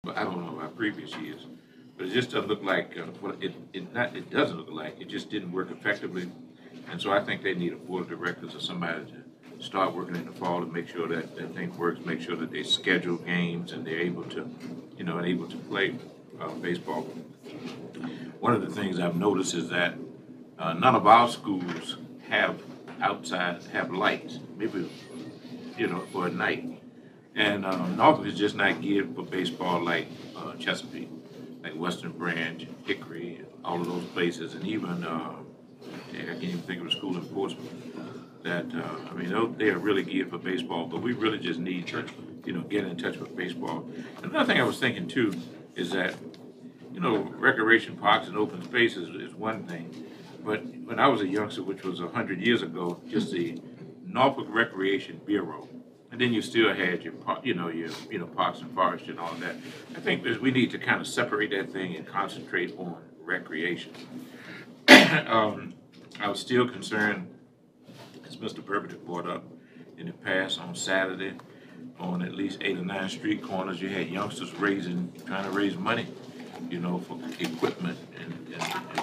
but I don't know about previous years. But it just doesn't look like it doesn't look like it just didn't work effectively, and so I think they need a board of directors or somebody to start working in the fall to make sure that that thing works, make sure that they schedule games and they're able to, and able to play baseball. One of the things I've noticed is that none of our schools have have lights, maybe for at night. And Norfolk is just not geared for baseball like Chesapeake, like Western Branch, Hickory, all of those places, and even I can't even think of a school in Portsmouth that I mean they are really geared for baseball. But we really just need to get in touch with baseball. Another thing I was thinking too is that recreation parks and open spaces is one thing, but when I was a youngster, which was 100 years ago, just the Norfolk Recreation Bureau, and then you still had your, your parks and forests and all that. I think that we need to kind of separate that thing and concentrate on recreation. I was still concerned, as Mr. Burbidge brought up in the past on Saturday, on at least 8 or 9 street corners, you had youngsters trying to raise money, for equipment and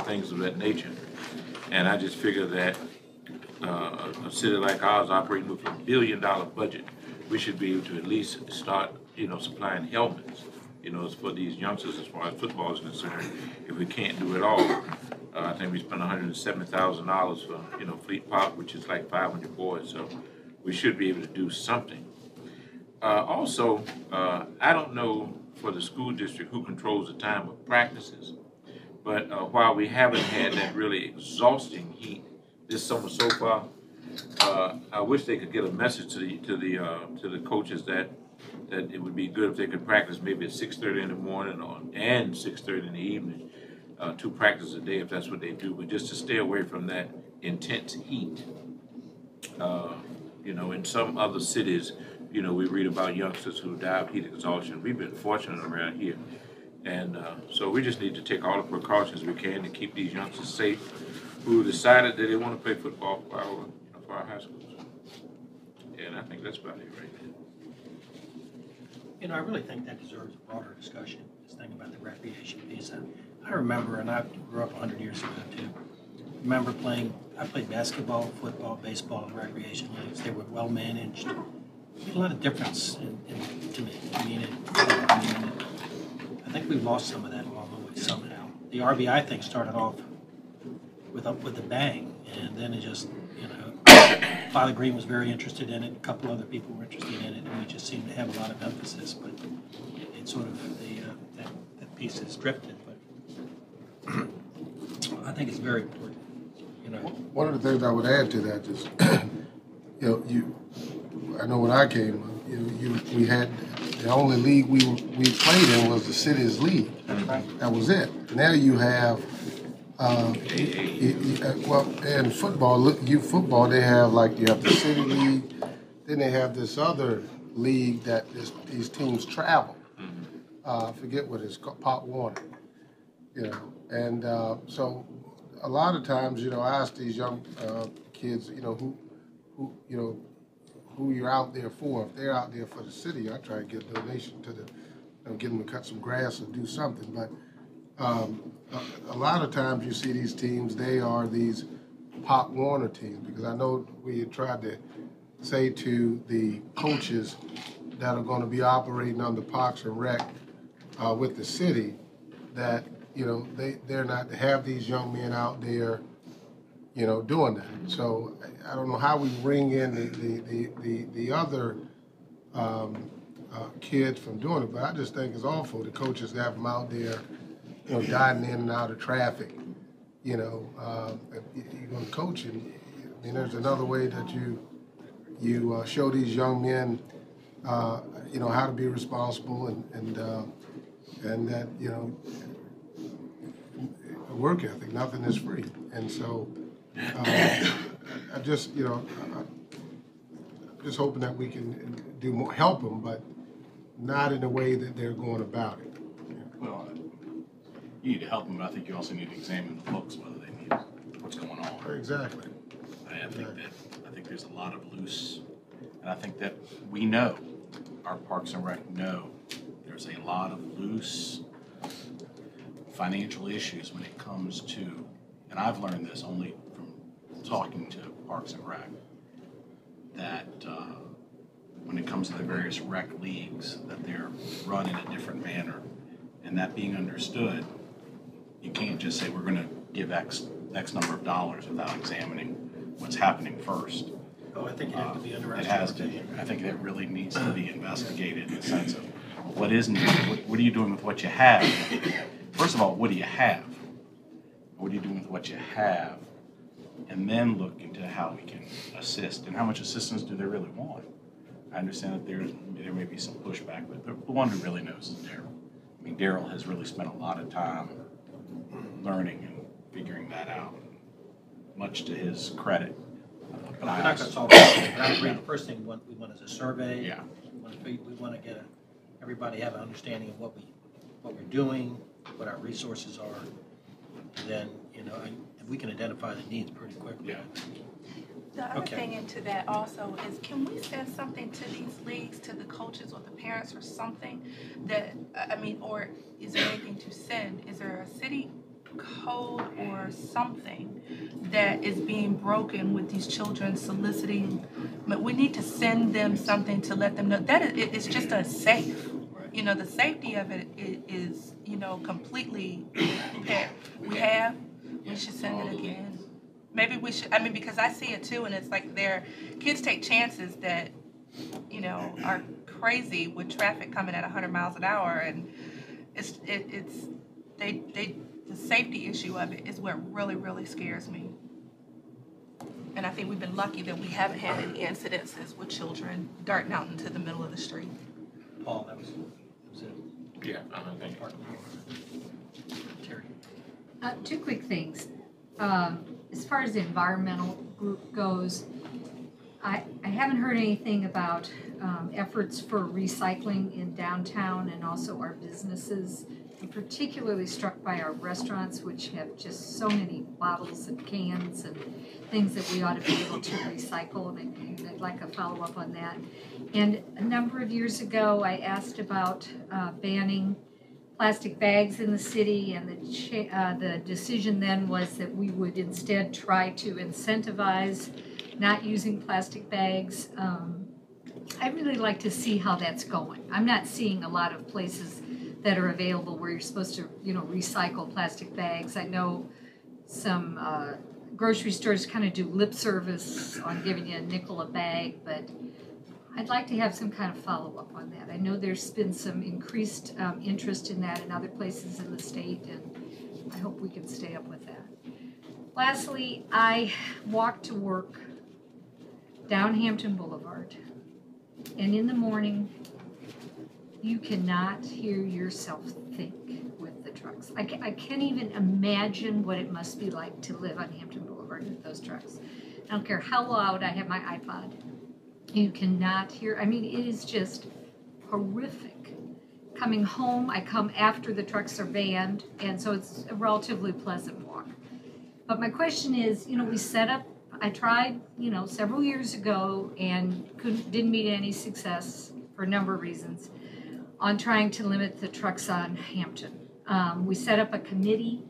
things of that nature. And I just figured that a city like ours operating with $1 billion budget, we should be able to at least start, supplying helmets, for these youngsters as far as football is concerned. If we can't do it all, I think we spent $170,000 for, Fleet Park, which is like 500 boys. So we should be able to do something. Also, I don't know for the school district who controls the time of practices, but while we haven't had that really exhausting heat this summer so far, I wish they could get a message to the coaches that it would be good if they could practice maybe at 6:30 in the morning and 6:30 in the evening, 2 practices a day if that's what they do, but just to stay away from that intense heat. In some other cities, we read about youngsters who die of heat exhaustion. We've been fortunate around here. And so we just need to take all the precautions we can to keep these youngsters safe who decided that they want to play football for our high schools. And I think that's about it right there. I really think that deserves a broader discussion, this thing about the recreation piece. I remember, and I grew up 100 years ago too, remember I played basketball, football, baseball, and recreation leagues. They were well managed. It made a lot of difference to me. I think we've lost some of that along the way somehow. The RBI thing started off with a bang, and then it just, Father Green was very interested in it. A couple other people were interested in it, and we just seemed to have a lot of emphasis. But it sort of that piece has drifted. But I think it's very important. One of the things I would add to that is, I know when I came, we had the only league we played in was the city's league. That was it. Now you have, in football, youth football, they have you have the city league, then they have this other league that these teams travel. I forget what it's called, Pop Warner. And so a lot of times, I ask these young kids, who you're out there for. If they're out there for the city, I try to get a donation to get them to cut some grass or do something. But a lot of times you see these teams, they are these Pop Warner teams, because I know we had tried to say to the coaches that are going to be operating under Parks and Rec with the city that, they're not to have these young men out there, doing that. So I don't know how we bring in the other kids from doing it, but I just think it's awful. The coaches have them out there, diving in and out of traffic. If you're going to coach, there's another way that you show these young men, how to be responsible and that work ethic. Nothing is free, and so. I just, I'm just hoping that we can do more, help them, but not in the way that they're going about it. Well, you need to help them, but I think you also need to examine the books, whether they need what's going on. Exactly. I think there's a lot of loose, and I think that we know, our Parks and Rec know, there's there's a lot of loose financial issues when it comes to, and I've learned this only from talking to Parks and Rec, that when it comes to the various rec leagues, that they're run in a different manner. And that being understood, you can't just say we're going to give X number of dollars without examining what's happening first. Oh, I think it has to be under It has to. I think it really needs to be investigated in the sense of what is new, what are you doing with what you have? First of all, what do you have? What are you doing with what you have? And then look into how we can assist and how much assistance do they really want. I understand that there may be some pushback, but the one who really knows is Daryl. I mean, Daryl has really spent a lot of time learning and figuring that out, much to his credit. We're not going to solve it, but I agree, the first thing we want is a survey. Yeah. We want to get everybody have an understanding of what we're doing, what our resources are, and then, and we can identify the needs pretty quickly. Yeah. The other Okay. thing into that also is, can we send something to these leagues, to the coaches or the parents or something that, or is there anything to send? Is there a city code or something that is being broken with these children soliciting? But we need to send them something to let them know that it's just a safe. The safety of it is, completely impaired. We should send it again. Maybe we should, because I see it too, and it's like kids take chances that, are crazy with traffic coming at 100 miles an hour, and the safety issue of it is what really, really scares me. And I think we've been lucky that we haven't had any incidences with children darting out into the middle of the street. Paul, that was it. Yeah, thank you. Terry. Two quick things. As far as the environmental group goes, I haven't heard anything about efforts for recycling in downtown and also our businesses. I'm particularly struck by our restaurants, which have just so many bottles and cans and things that we ought to be able to recycle, and I'd like a follow-up on that. And a number of years ago, I asked about banning plastic bags in the city, and the decision then was that we would instead try to incentivize not using plastic bags. I'd really like to see how that's going. I'm not seeing a lot of places that are available where you're supposed to, recycle plastic bags. I know some grocery stores kind of do lip service on giving you a nickel a bag, but I'd like to have some kind of follow-up on that. I know there's been some increased interest in that in other places in the state, and I hope we can stay up with that. Lastly, I walk to work down Hampton Boulevard, and in the morning, you cannot hear yourself think with the trucks. I can't even imagine what it must be like to live on Hampton Boulevard with those trucks. I don't care how loud I have my iPod. You cannot hear. It is just horrific. Coming home, I come after the trucks are banned, and so it's a relatively pleasant walk. But my question is, we set up, I tried, several years ago and didn't meet any success for a number of reasons on trying to limit the trucks on Hampton. We set up a committee.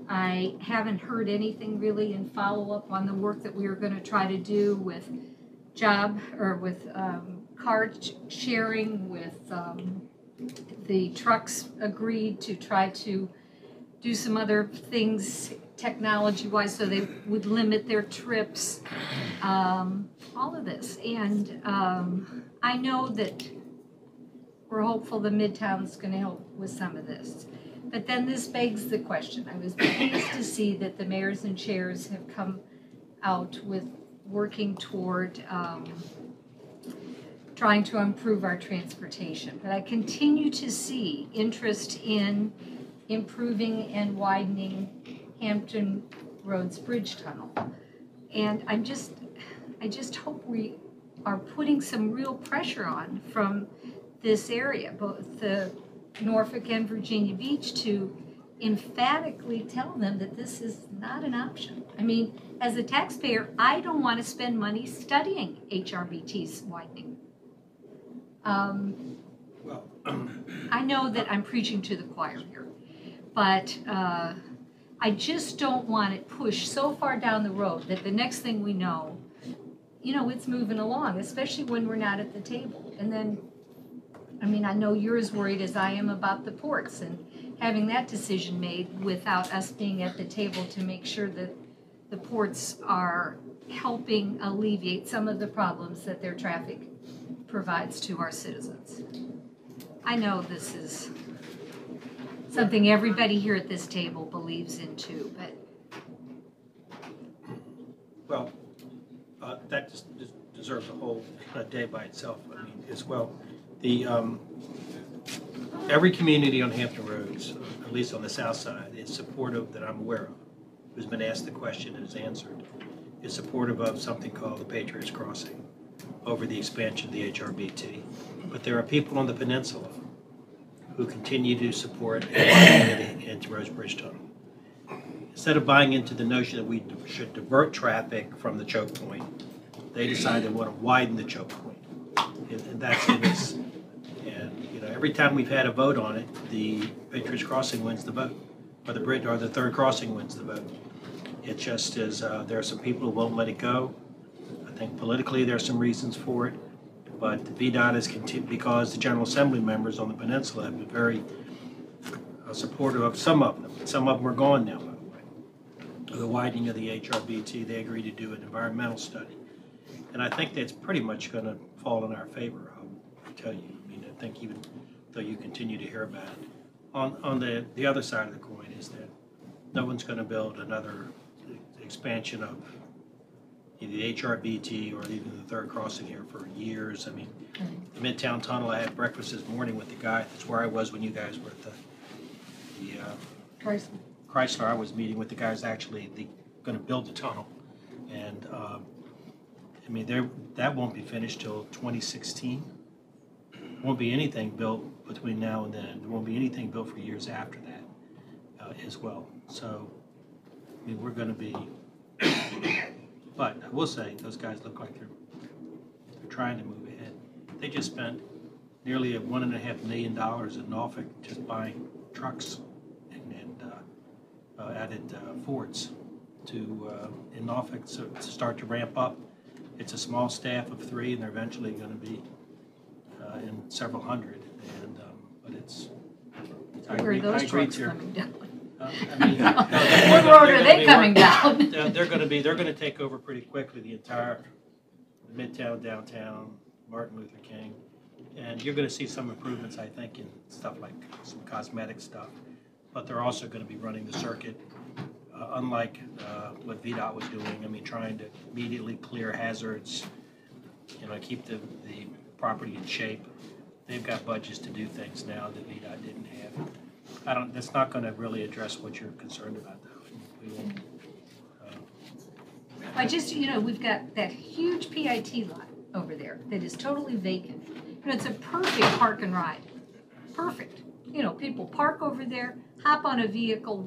I haven't heard anything really in follow-up on the work that we were going to try to do with car sharing, with the trucks agreed to try to do some other things technology-wise so they would limit their trips, all of this. And I know that we're hopeful the Midtown's going to help with some of this. But then this begs the question. I was pleased to see that the mayors and chairs have come out with working toward trying to improve our transportation. But I continue to see interest in improving and widening Hampton Roads Bridge Tunnel. And I just hope we are putting some real pressure on from this area, both the Norfolk and Virginia Beach, to emphatically tell them that this is not an option. As a taxpayer, I don't want to spend money studying HRBT's widening. Well, I know that I'm preaching to the choir here, but I just don't want it pushed so far down the road that the next thing we know, it's moving along, especially when we're not at the table. And then, I mean, I know you're as worried as I am about the ports and having that decision made without us being at the table to make sure that the ports are helping alleviate some of the problems that their traffic provides to our citizens. I know this is something everybody here at this table believes in too, but Well, that just deserves a whole day by itself, I mean, as well. The, every community on Hampton Roads, at least on the south side, is supportive, that I'm aware of, who's been asked the question and has answered, is supportive of something called the Patriots Crossing over the expansion of the HRBT. But there are people on the peninsula who continue to support into Rose Bridge Tunnel. Instead of buying into the notion that we should divert traffic from the choke point, they decide they want to widen the choke point. And that's it is. And every time we've had a vote on it, the Patriots Crossing wins the vote, or the bridge, or the third crossing wins the vote. It just is. There are some people who won't let it go. I think politically there are some reasons for it, but the VDOT is because the General Assembly members on the peninsula have been very supportive of some of them. Some of them are gone now, by the way. The widening of the HRBT, they agreed to do an environmental study. And I think that's pretty much going to fall in our favor, I'll tell you. I mean, I think even though you continue to hear about it. On the other side of the coin is that no one's going to build another expansion of either the HRBT or even the third crossing here for years. I mean, the Midtown Tunnel, I had breakfast this morning with the guy, that's where I was when you guys were at the Chrysler. I was meeting with the guys actually going to build the tunnel. And I mean, that won't be finished till 2016. Won't be anything built between now and then. There won't be anything built for years after that as well. So, I mean, we're going to be, but I will say, those guys look like they're trying to move ahead. They just spent nearly $1.5 million in Norfolk just buying trucks and added Fords in Norfolk to start to ramp up. It's a small staff of 3, and they're eventually going to be in several hundred. And but it's where are those trucks coming down? What road are they coming down? They're going to take over pretty quickly the entire Midtown, downtown, Martin Luther King, and you're going to see some improvements, I think, in stuff like some cosmetic stuff. But they're also going to be running the circuit, unlike what VDOT was doing. I mean, trying to immediately clear hazards, keep the property in shape. They've got budgets to do things now that VDOT didn't have. That's not going to really address what you're concerned about, though. We won't. I just, we've got that huge PIT lot over there that is totally vacant. It's a perfect park and ride. Perfect. People park over there, hop on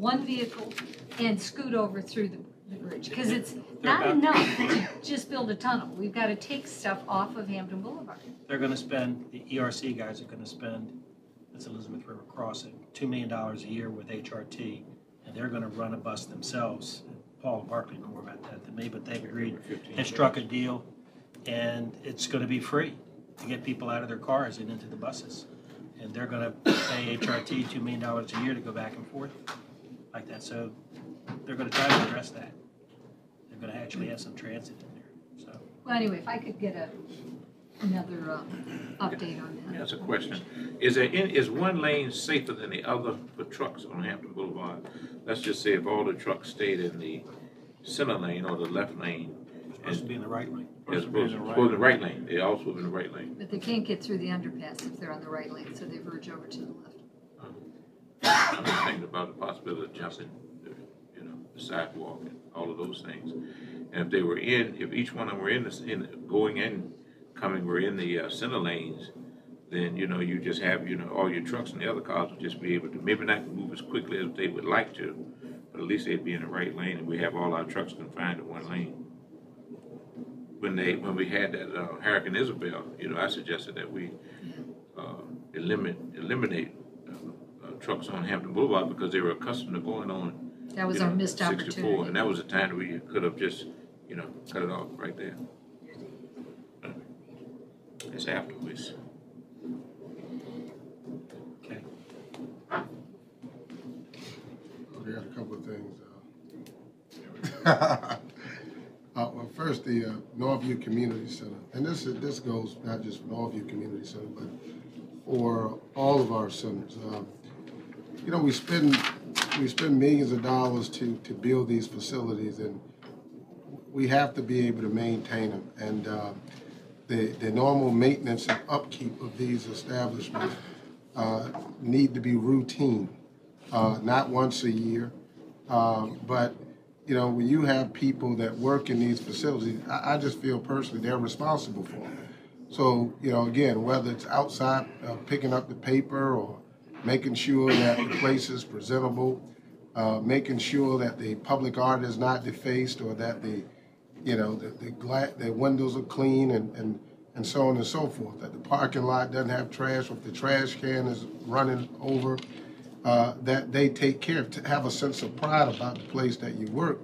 one vehicle, and scoot over through the bridge. Because it's not enough to just build a tunnel. We've got to take stuff off of Hampton Boulevard. They're going to spend, the ERC guys are going to spend, that's Elizabeth River Crossing, $2 million a year with HRT, and they're going to run a bus themselves. Paul and Barkley know more about that than me, but they've agreed. They struck a deal, and it's going to be free to get people out of their cars and into the buses. And they're going to pay HRT $2 million a year to go back and forth like that. So they're going to try to address that. They're going to actually have some transit in there. So. Well, anyway, if I could get another update on that. That's a question. Is one lane safer than the other for trucks on Hampton Boulevard? Let's just say if all the trucks stayed in the center lane or the left lane. Supposed to be in the right lane. As opposed to the right lane. They also in the right lane. But they can't get through the underpass if they're on the right lane, so they verge over to the left. I'm just thinking about the possibility of jumping, the sidewalk and all of those things. And if they were if each one of them were going in, coming, were in the center lanes, then you just have all your trucks and the other cars would just be able to maybe not move as quickly as they would like to, but at least they'd be in the right lane, and we have all our trucks confined to one lane. When we had that Hurricane Isabel, I suggested that we eliminate trucks on Hampton Boulevard because they were accustomed to going on. That was you our know, missed 64, opportunity. and that was a time that we could have just, cut it off right there. It's afterwards. Okay. I got a couple of things. Well, first, the Northview Community Center, and this goes not just for Northview Community Center, but for all of our centers. We spend millions of dollars to build these facilities, and we have to be able to maintain them. And the normal maintenance and upkeep of these establishments need to be routine, not once a year, but when you have people that work in these facilities, I just feel personally they're responsible for them. So, again, whether it's outside picking up the paper or making sure that the place is presentable, making sure that the public art is not defaced or that the windows are clean and so on and so forth, that the parking lot doesn't have trash, or if the trash can is running over, that they take care of, to have a sense of pride about the place that you work.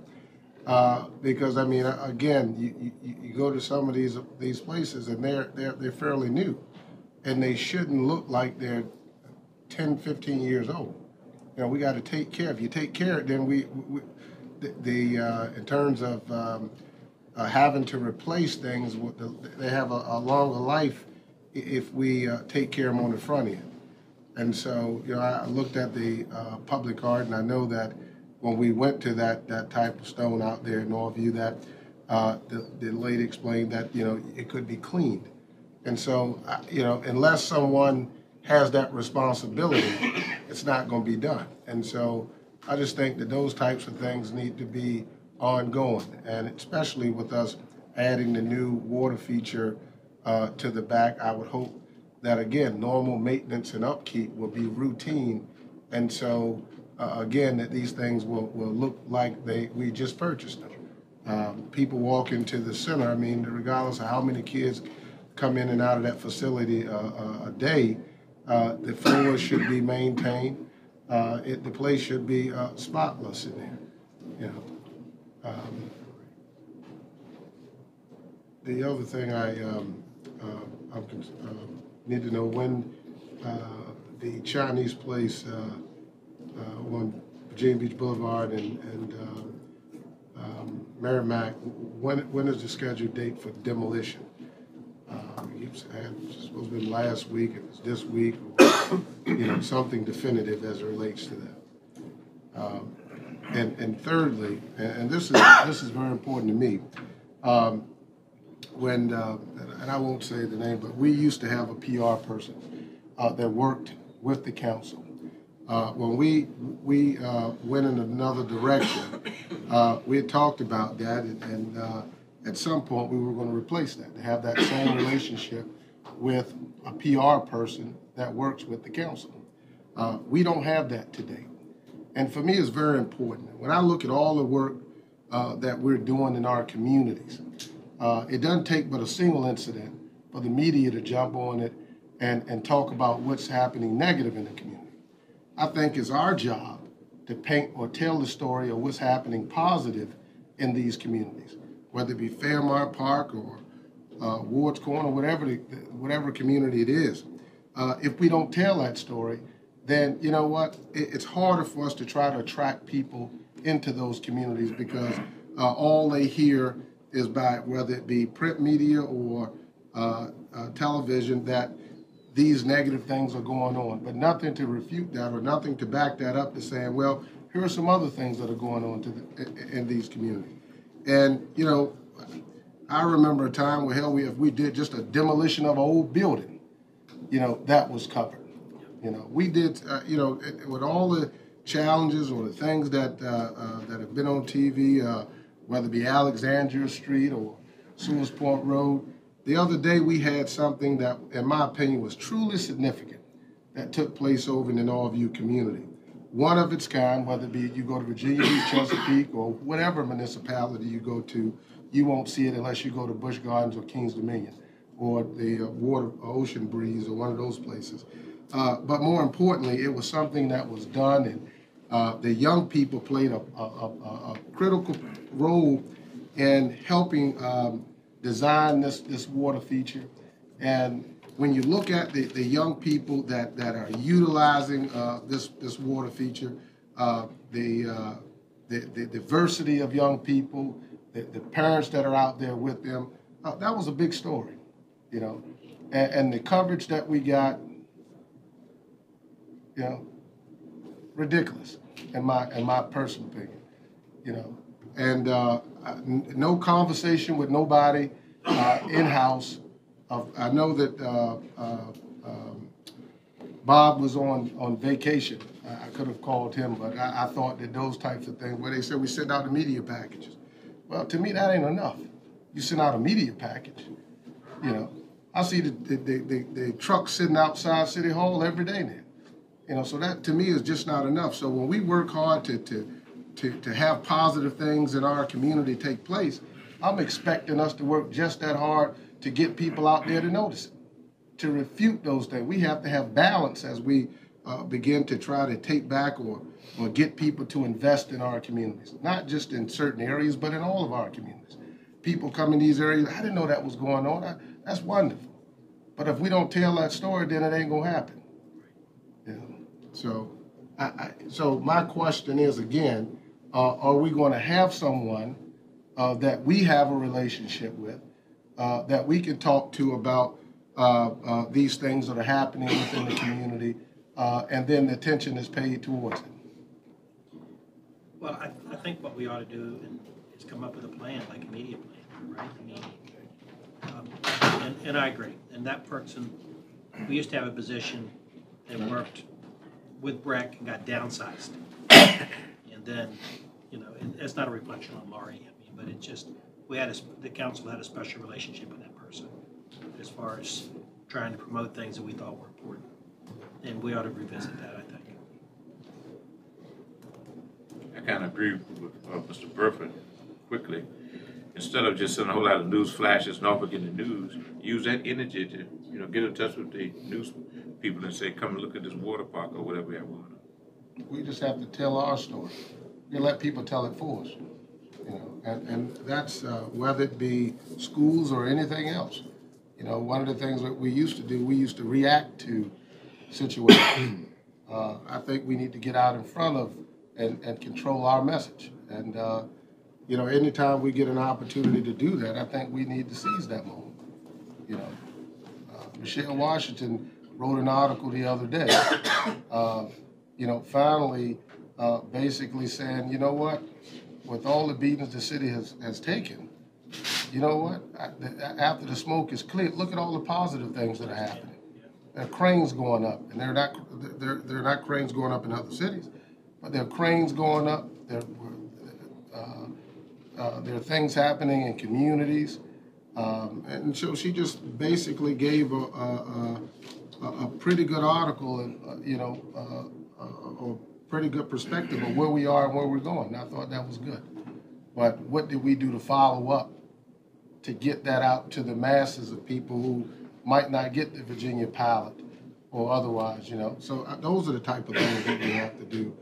Because again, you go to some of these places and they're fairly new, and they shouldn't look like they're 10, 15 years old. We got to take care. If you take care of it, then in terms of having to replace things, they have a longer life if we take care of them on the front end. And so, I looked at the public art, and I know that when we went to that type of stone out there in Northview, that the lady explained that, it could be cleaned. And so, unless someone has that responsibility, it's not going to be done. And so I just think that those types of things need to be ongoing, and especially with us adding the new water feature to the back, I would hope that, again, normal maintenance and upkeep will be routine. And so, again, that these things will look like we just purchased them. People walk into the center, regardless of how many kids come in and out of that facility a day, the floors should be maintained. The place should be spotless in there. The other thing I need to know, when the Chinese place on Virginia Beach Boulevard and Merrimack, when is the scheduled date for demolition? It's supposed to be last week, it was this week, or, something definitive as it relates to that. And thirdly, and this is very important to me, and I won't say the name, but we used to have a PR person that worked with the council. When we went in another direction, we had talked about that, and at some point we were going to replace that, to have that same relationship with a PR person that works with the council. We don't have that today. And for me, it's very important. When I look at all the work that we're doing in our communities, it doesn't take but a single incident for the media to jump on it and talk about what's happening negative in the community. I think it's our job to paint or tell the story of what's happening positive in these communities, whether it be Fairmont Park or Ward's Corner, whatever community it is. If we don't tell that story, then you know what? It's harder for us to try to attract people into those communities, because all they hear is by, whether it be print media or television, that these negative things are going on, but nothing to refute that or nothing to back that up, to saying, well, here are some other things that are going on in these communities. And, I remember a time where, hell, if we did just a demolition of an old building, that was covered. We did, with all the challenges or the things that have been on TV, whether it be Alexandria Street or Sewers Point Road. The other day we had something that, in my opinion, was truly significant that took place over in the Northview community. One of its kind, whether it be you go to Virginia Beach, Chesapeake, or whatever municipality you go to, you won't see it unless you go to Busch Gardens or Kings Dominion or the Ocean Breeze or one of those places. but more importantly, it was something that was done, and the young people played a critical role in helping design this water feature. And when you look at the young people that are utilizing this water feature, the diversity of young people, the parents that are out there with them, that was a big story, you know. And the coverage that we got, you know, ridiculous in my personal opinion, you know. And no conversation with nobody in-house. I know that Bob was on vacation. I could have called him, but I thought that those types of things, where they said we send out the media packages. Well, to me, that ain't enough. You send out a media package, you know. I see the trucks sitting outside City Hall every day now. You know, so that to me is just not enough. So when we work hard to have positive things in our community take place, I'm expecting us to work just that hard to get people out there to notice it, to refute those things. We have to have balance as we begin to try to take back or get people to invest in our communities, not just in certain areas, but in all of our communities. People come in these areas, I didn't know that was going on. That's wonderful. But if we don't tell that story, then it ain't gonna happen. You know? So, so my question is again, are we going to have someone that we have a relationship with, that we can talk to about these things that are happening within the community, and then the attention is paid towards it? Well, I think what we ought to do is come up with a plan, like a media plan, right? I mean, and I agree. And that person, we used to have a position that worked with Breck and got downsized. And then, you know, it's not a reflection on Laurie, I mean, but it just, the council had a special relationship with that person as far as trying to promote things that we thought were important. And we ought to revisit that, I think. I kind of agree with Mr. Burford quickly. Instead of just sending a whole lot of news flashes and off again the news, use that energy to, you know, get in touch with the news people and say, come and look at this water park or whatever we want. We just have to tell our story. We let people tell it for us, you know, and that's whether it be schools or anything else. You know, one of the things that we used to do, we used to react to situations. I think we need to get out in front of and control our message. And, you know, anytime we get an opportunity to do that, I think we need to seize that moment. You know, Michelle Washington wrote an article the other day, you know, finally basically saying, you know what, with all the beatings the city has taken, you know what, after the smoke is cleared, look at all the positive things that are happening. There are cranes going up, and they're not cranes going up in other cities, but there are cranes going up. There are things happening in communities, and so she just basically gave a pretty good article, and you know, a pretty good perspective of where we are and where we're going. And I thought that was good. But what did we do to follow up to get that out to the masses of people who might not get the Virginia Pilot or otherwise, you know? So those are the type of things that we have to do,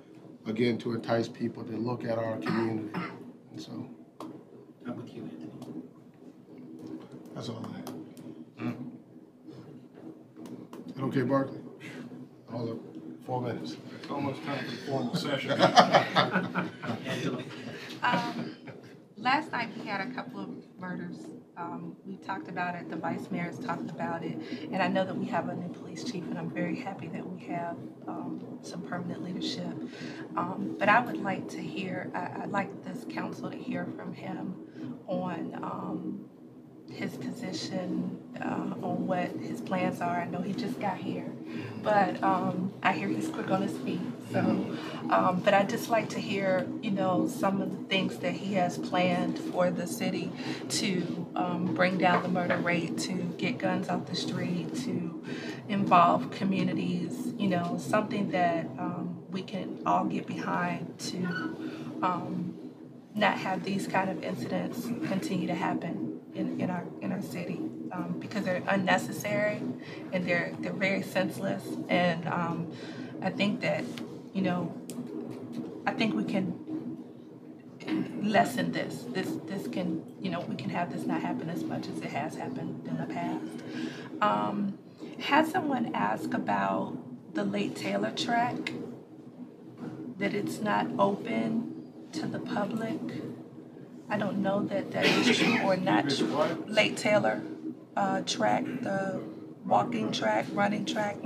again, to entice people to look at our community. And so I'm with you, Anthony. that's all I have. Okay, Barkley? All of 4 minutes. It's almost time for the formal session. Angela? Last night we had a couple of murders. We talked about it, the vice mayor's talked about it, and I know that we have a new police chief, and I'm very happy that we have some permanent leadership. But I would like to hear, I'd like this council to hear from him on his position, on what his plans are. I know he just got here, but I hear he's quick on his feet. So, but I'd just like to hear, you know, some of the things that he has planned for the city to bring down the murder rate, to get guns off the street, to involve communities, you know, something that we can all get behind to not have these kind of incidents continue to happen in our city. because they're unnecessary and they're very senseless. And I think that, you know, I think we can lessen this. This can, you know, we can have this not happen as much as it has happened in the past. Had someone ask about the Lake Taylor track, that it's not open to the public? I don't know that that is true or not true. Lake Taylor track, the walking track, running track,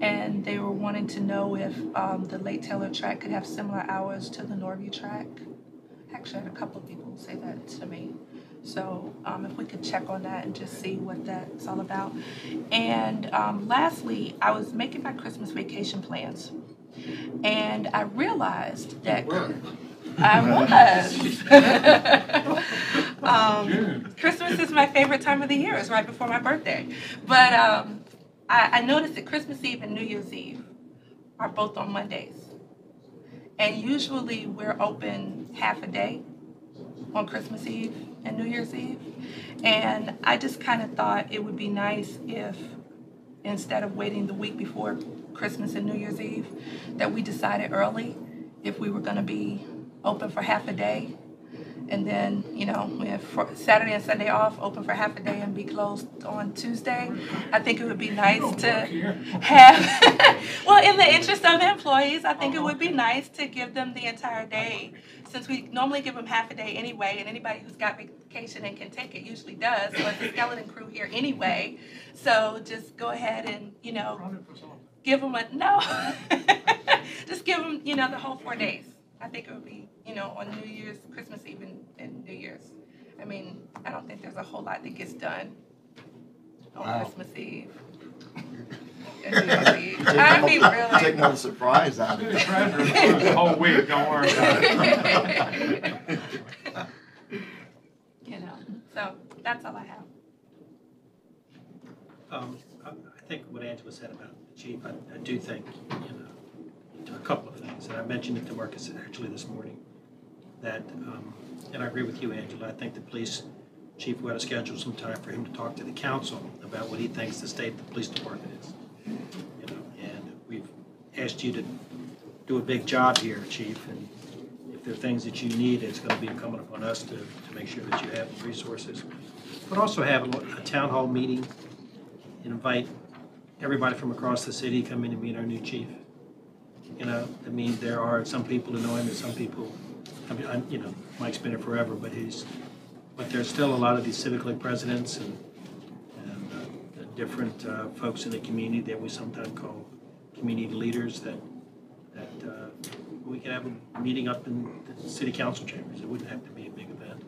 and they were wanting to know if the Lake Taylor track could have similar hours to the Norview track. Actually, I had a couple of people say that to me. So if we could check on that and just see what that's all about. And lastly, I was making my Christmas vacation plans, and I realized that I was. Christmas is my favorite time of the year. It's right before my birthday. But I noticed that Christmas Eve and New Year's Eve are both on Mondays. And usually we're open half a day on Christmas Eve and New Year's Eve. And I just kind of thought it would be nice if, instead of waiting the week before Christmas and New Year's Eve, that we decided early if we were going to be open for half a day. And then, you know, we have Saturday and Sunday off, open for half a day and be closed on Tuesday. I think it would be nice to have, well, in the interest of the employees, I think it would be nice to give them the entire day, since we normally give them half a day anyway, and anybody who's got vacation and can take it usually does. So it's the skeleton crew here anyway. So just go ahead and, you know, give them just give them, you know, the whole 4 days. I think it would be, you know, on New Year's, Christmas Eve, and New Year's. I mean, I don't think there's a whole lot that gets done on Christmas Eve. And New Year's Eve. I mean, really. Take no surprise out of it. The whole week, don't worry about it. You know, so that's all I have. I think what Angela said about the chief, I do think, you know, a couple of things, and I mentioned it to Marcus actually this morning, that, and I agree with you, Angela, I think the police chief ought to schedule some time for him to talk to the council about what he thinks the state of the police department is. You know, and we've asked you to do a big job here, chief, and if there are things that you need, it's going to be incumbent upon us to make sure that you have the resources. But also have a town hall meeting and invite everybody from across the city to come in and meet our new chief. You know, I mean, there are some people who know him and some people, I mean, you know, Mike's been here forever, but there's still a lot of these civic league presidents and different folks in the community that we sometimes call community leaders that we could have a meeting up in the city council chambers. It wouldn't have to be a big event.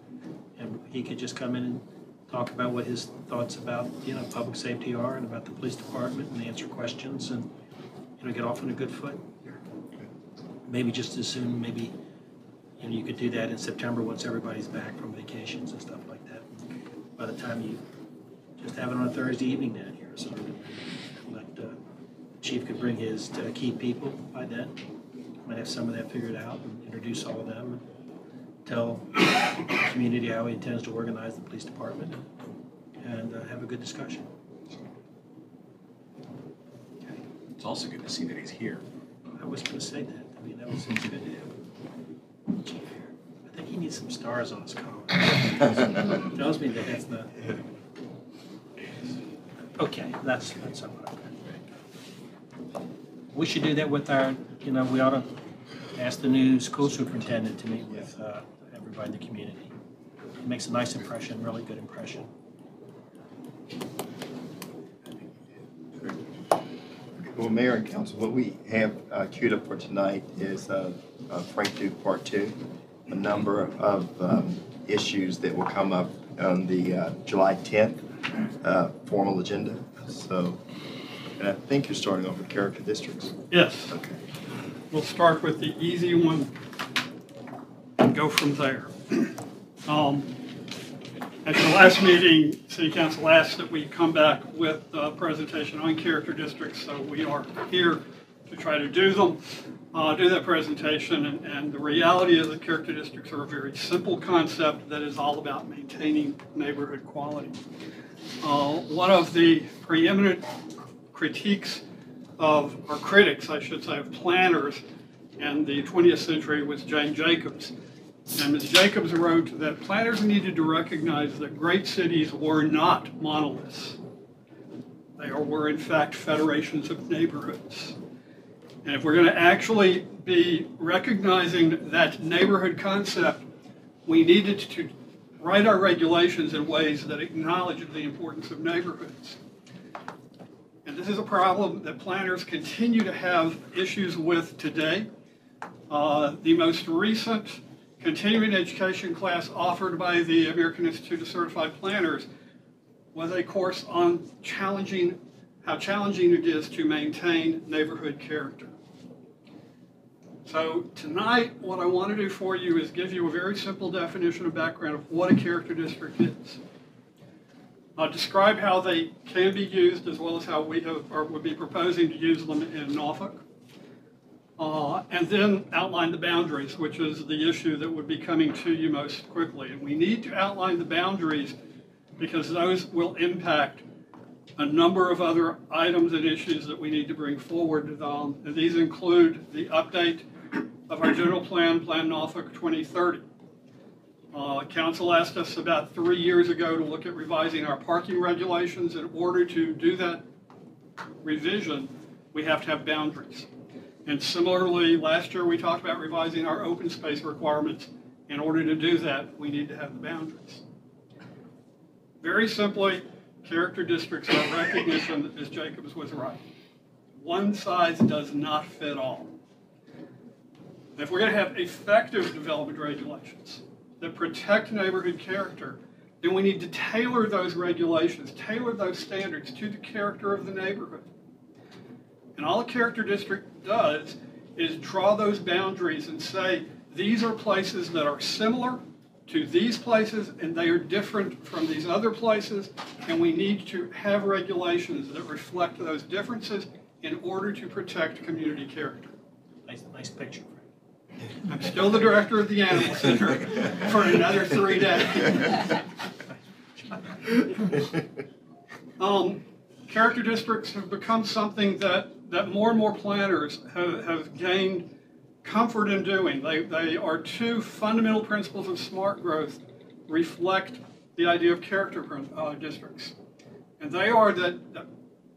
And he could just come in and talk about what his thoughts about, you know, public safety are and about the police department and answer questions and, you know, get off on a good foot. Maybe just as soon, maybe, you know, you could do that in September once everybody's back from vacations and stuff like that. By the time you just have it on a Thursday evening down here, so let the chief could bring his key people by then. Might have some of that figured out and introduce all of them. And tell the community how he intends to organize the police department and have a good discussion. Okay. It's also good to see that he's here. I was going to say that. I mean, that was good to have chief here. I think he needs some stars on his collar. Tells me that that's not. Okay, that's all right. We should do that with our, you know, we ought to ask the new school superintendent to meet with everybody in the community. It makes a nice impression, really good impression. Well, Mayor and Council, what we have queued up for tonight is Frank Duke Part 2, a number of issues that will come up on the July 10th formal agenda. So, and I think you're starting off with character districts. Yes. Okay. We'll start with the easy one and go from there. At the last meeting, City Council asked that we come back with a presentation on character districts, so we are here to try to do that presentation. And the reality is that character districts are a very simple concept that is all about maintaining neighborhood quality. One of the preeminent critiques of, or critics, I should say, of planners in the 20th century was Jane Jacobs. And Ms. Jacobs wrote that planners needed to recognize that great cities were not monoliths. They were, in fact, federations of neighborhoods. And if we're going to actually be recognizing that neighborhood concept, we needed to write our regulations in ways that acknowledge the importance of neighborhoods. And this is a problem that planners continue to have issues with today. The most recent continuing education class offered by the American Institute of Certified Planners was a course on how challenging it is to maintain neighborhood character. So tonight, what I want to do for you is give you a very simple definition and background of what a character district is. I'll describe how they can be used as well as how we would be proposing to use them in Norfolk. And then outline the boundaries, which is the issue that would be coming to you most quickly. And we need to outline the boundaries because those will impact a number of other items and issues that we need to bring forward. And these include the update of our general plan, Plan Norfolk 2030. Council asked us about 3 years ago to look at revising our parking regulations. In order to do that revision, we have to have boundaries. And similarly, last year we talked about revising our open space requirements. In order to do that, we need to have the boundaries. Very simply, character districts are recognition that Ms. Jacobs was right. One size does not fit all. If we're going to have effective development regulations that protect neighborhood character, then we need to tailor those regulations, tailor those standards to the character of the neighborhood. And all a character district does is draw those boundaries and say, these are places that are similar to these places and they are different from these other places, and we need to have regulations that reflect those differences in order to protect community character. Nice picture. I'm still the director of the Animal Center for another 3 days. Character districts have become something that more and more planners have gained comfort in doing. They are two fundamental principles of smart growth reflect the idea of character districts. And they are that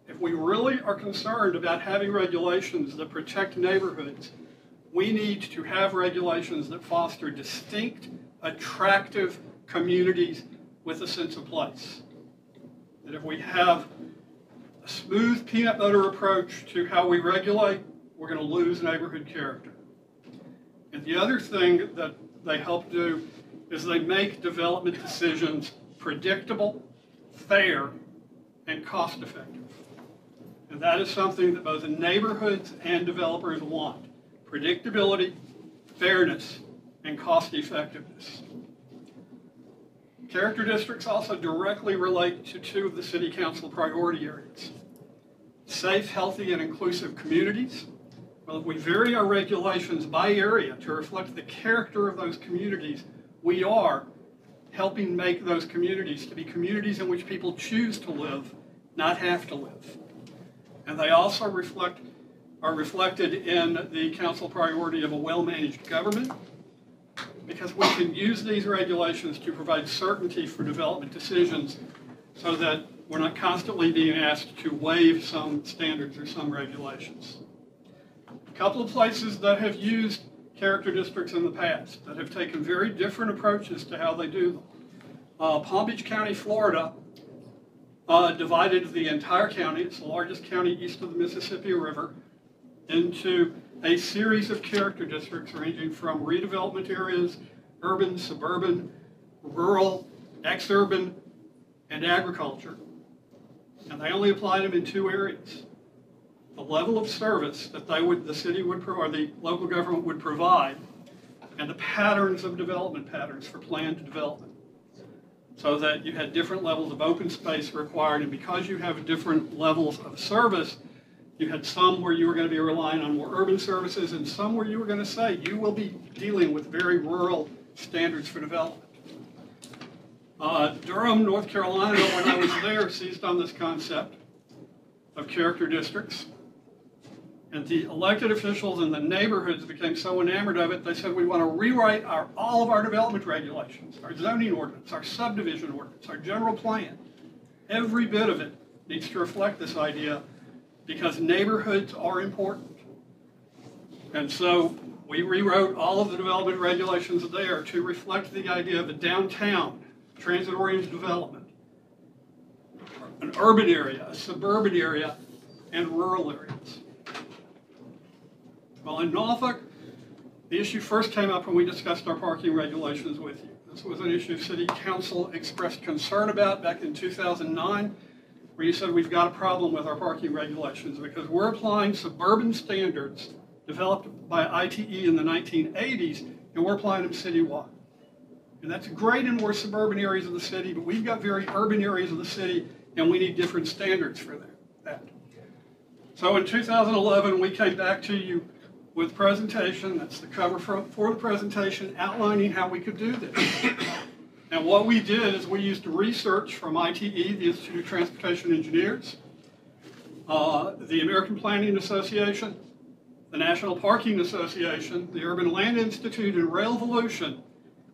if we really are concerned about having regulations that protect neighborhoods, we need to have regulations that foster distinct, attractive communities with a sense of place. That if we have a smooth peanut butter approach to how we regulate, we're going to lose neighborhood character. And the other thing that they help do is they make development decisions predictable, fair, and cost-effective. And that is something that both the neighborhoods and developers want. Predictability, fairness, and cost-effectiveness. Character districts also directly relate to two of the City Council priority areas. Safe, healthy, and inclusive communities. Well, if we vary our regulations by area to reflect the character of those communities, we are helping make those communities to be communities in which people choose to live, not have to live. And they also are reflected in the council priority of a well-managed government, because we can use these regulations to provide certainty for development decisions so that we're not constantly being asked to waive some standards or some regulations. A couple of places that have used character districts in the past that have taken very different approaches to how they do them. Palm Beach County, Florida, divided the entire county, it's the largest county east of the Mississippi River, into a series of character districts ranging from redevelopment areas, urban, suburban, rural, exurban, and agriculture. And they only applied them in 2 areas. The level of service that the city would provide, the local government would provide, and the patterns of development patterns for planned development. So that you had different levels of open space required, and because you have different levels of service, you had some where you were going to be relying on more urban services, and some where you were going to say you will be dealing with very rural standards for development. Durham, North Carolina, when I was there, seized on this concept of character districts. And the elected officials in the neighborhoods became so enamored of it, they said, we want to rewrite all of our development regulations, our zoning ordinance, our subdivision ordinance, our general plan. Every bit of it needs to reflect this idea because neighborhoods are important. And so we rewrote all of the development regulations there to reflect the idea of a downtown, transit-oriented development, an urban area, a suburban area, and rural areas. Well, in Norfolk, the issue first came up when we discussed our parking regulations with you. This was an issue City Council expressed concern about back in 2009, where you said we've got a problem with our parking regulations because we're applying suburban standards developed by ITE in the 1980s, and we're applying them citywide. And that's great in more suburban areas of the city, but we've got very urban areas of the city, and we need different standards for that. So in 2011, we came back to you with a presentation, that's the cover for the presentation, outlining how we could do this. And what we did is we used research from ITE, the Institute of Transportation Engineers, the American Planning Association, the National Parking Association, the Urban Land Institute, and Railvolution.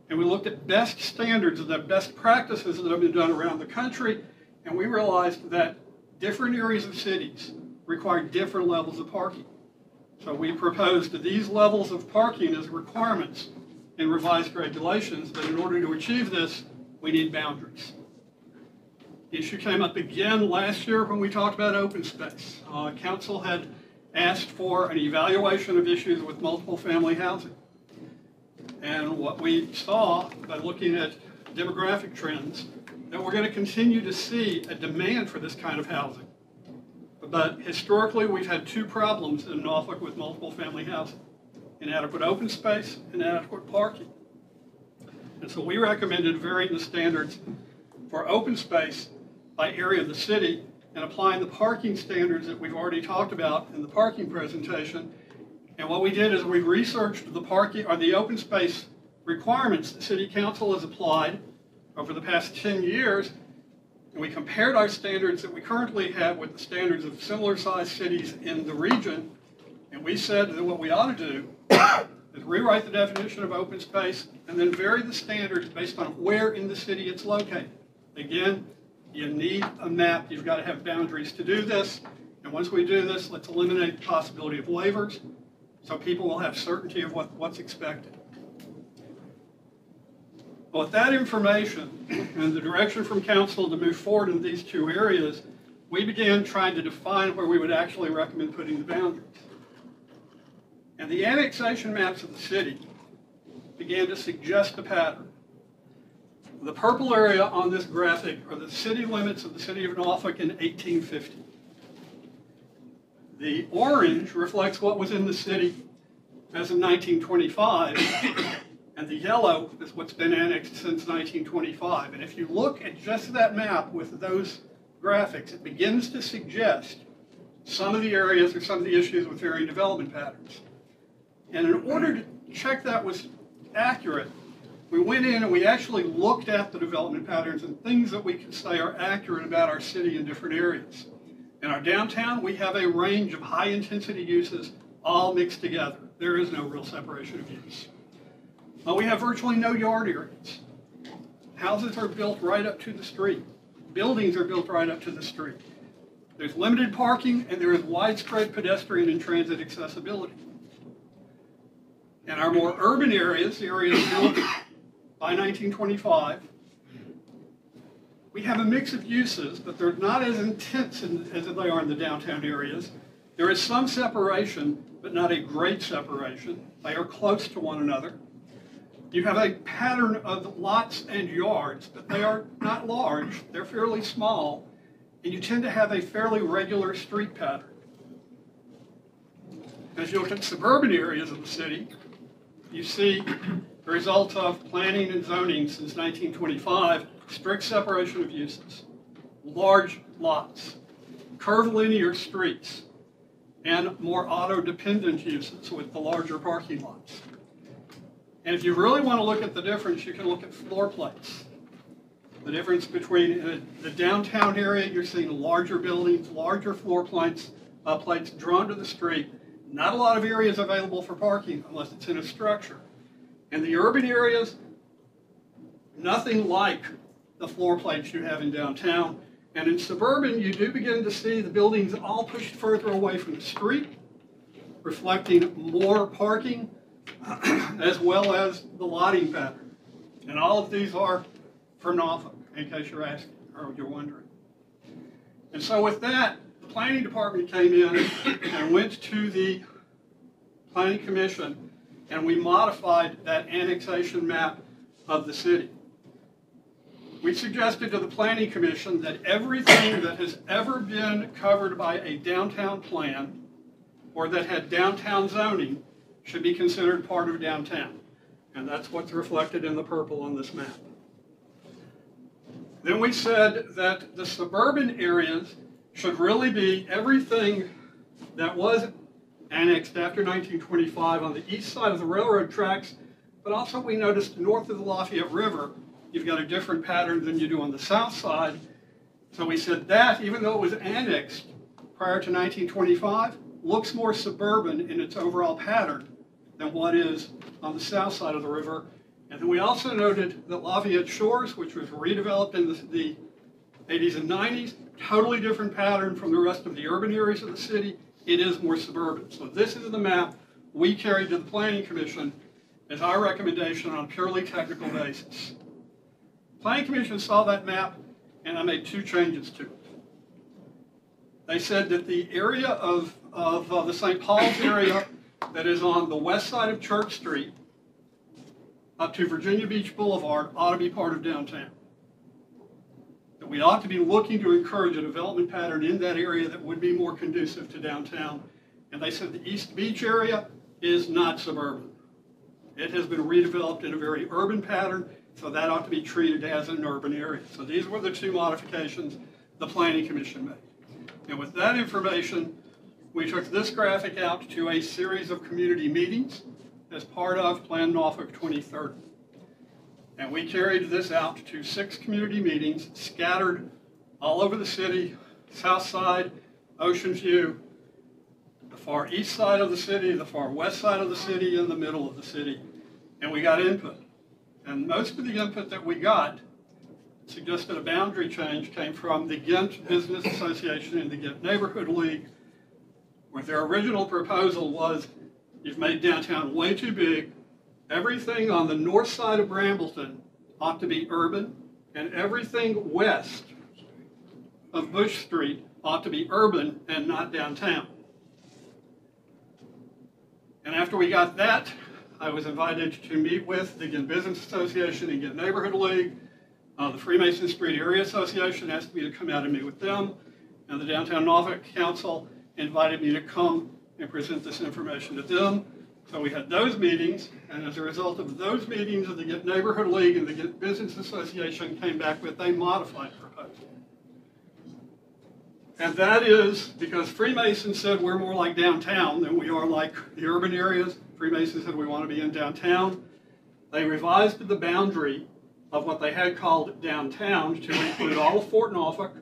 And we looked at best standards and the best practices that have been done around the country, and we realized that different areas of cities require different levels of parking. So we proposed these levels of parking as requirements in revised regulations, but in order to achieve this, we need boundaries. The issue came up again last year when we talked about open space. Council had asked for an evaluation of issues with multiple family housing. And what we saw by looking at demographic trends, that we're going to continue to see a demand for this kind of housing. But historically, we've had two problems in Norfolk with multiple family housing: inadequate open space, inadequate parking. And so we recommended varying the standards for open space by area of the city and applying the parking standards that we've already talked about in the parking presentation. And what we did is we researched the parking or the open space requirements that City Council has applied over the past 10 years, and we compared our standards that we currently have with the standards of similar sized cities in the region, and we said that what we ought to do is rewrite the definition of open space and then vary the standards based on where in the city it's located. Again, you need a map. You've got to have boundaries to do this. And once we do this, let's eliminate the possibility of waivers so people will have certainty of what's expected. Well, with that information and the direction from council to move forward in these two areas, we began trying to define where we would actually recommend putting the boundaries. And the annexation maps of the city began to suggest a pattern. The purple area on this graphic are the city limits of the city of Norfolk in 1850. The orange reflects what was in the city as of 1925, and the yellow is what's been annexed since 1925. And if you look at just that map with those graphics, it begins to suggest some of the areas or some of the issues with varying development patterns. And in order to check that was accurate, we went in and we actually looked at the development patterns and things that we can say are accurate about our city in different areas. In our downtown, we have a range of high-intensity uses all mixed together. There is no real separation of use. We have virtually no yard areas. Houses are built right up to the street. Buildings are built right up to the street. There's limited parking and there is widespread pedestrian and transit accessibility. In our more urban areas, the areas built by 1925, we have a mix of uses, but they're not as intense as they are in the downtown areas. There is some separation, but not a great separation. They are close to one another. You have a pattern of lots and yards, but they are not large. They're fairly small, and you tend to have a fairly regular street pattern. As you look at suburban areas of the city, you see the result of planning and zoning since 1925, strict separation of uses, large lots, curvilinear streets, and more auto-dependent uses with the larger parking lots. And if you really want to look at the difference, you can look at floor plates. The difference between the downtown area, you're seeing larger buildings, larger floor plates drawn to the street. Not a lot of areas available for parking unless it's in a structure. In the urban areas, nothing like the floor plates you have in downtown. And in suburban, you do begin to see the buildings all pushed further away from the street, reflecting more parking, as well as the lighting pattern. And all of these are for Norfolk, in case you're asking, or you're wondering. And so with that, the planning department came in and went to the planning commission, and we modified that annexation map of the city. We suggested to the planning commission that everything that has ever been covered by a downtown plan or that had downtown zoning should be considered part of downtown. And that's what's reflected in the purple on this map. Then we said that the suburban areas should really be everything that was annexed after 1925 on the east side of the railroad tracks, but also we noticed north of the Lafayette River, you've got a different pattern than you do on the south side. So we said that, even though it was annexed prior to 1925, looks more suburban in its overall pattern than what is on the south side of the river. And then we also noted that Lafayette Shores, which was redeveloped in the 80s and 90s, totally different pattern from the rest of the urban areas of the city. It is more suburban. So this is the map we carried to the Planning Commission as our recommendation on a purely technical basis. Planning Commission saw that map, and I made two changes to it. They said that the area of the St. Paul's area that is on the west side of Church Street up to Virginia Beach Boulevard ought to be part of downtown. That we ought to be looking to encourage a development pattern in that area that would be more conducive to downtown. And they said the East Beach area is not suburban. It has been redeveloped in a very urban pattern, so that ought to be treated as an urban area. So these were the two modifications the Planning Commission made. And with that information, we took this graphic out to a series of community meetings as part of Plan Norfolk 2030. And we carried this out to 6 community meetings scattered all over the city, south side, Ocean View, the far east side of the city, the far west side of the city, and the middle of the city. And we got input. And most of the input that we got suggested a boundary change came from the Ghent Business Association and the Ghent Neighborhood League, where their original proposal was, you've made downtown way too big. Everything on the north side of Brambleton ought to be urban, and everything west of Bush Street ought to be urban and not downtown. And after we got that, I was invited to meet with the Ghent Business Association and Ghent Neighborhood League. The Freemason Street Area Association asked me to come out and meet with them, and the Downtown Norfolk Council invited me to come and present this information to them. So we had those meetings, and as a result of those meetings, the Ghent Neighborhood League and the Ghent Business Association came back with a modified proposal. And that is because Freemason said we're more like downtown than we are like the urban areas. Freemason said we want to be in downtown. They revised the boundary of what they had called downtown to include all of Fort Norfolk,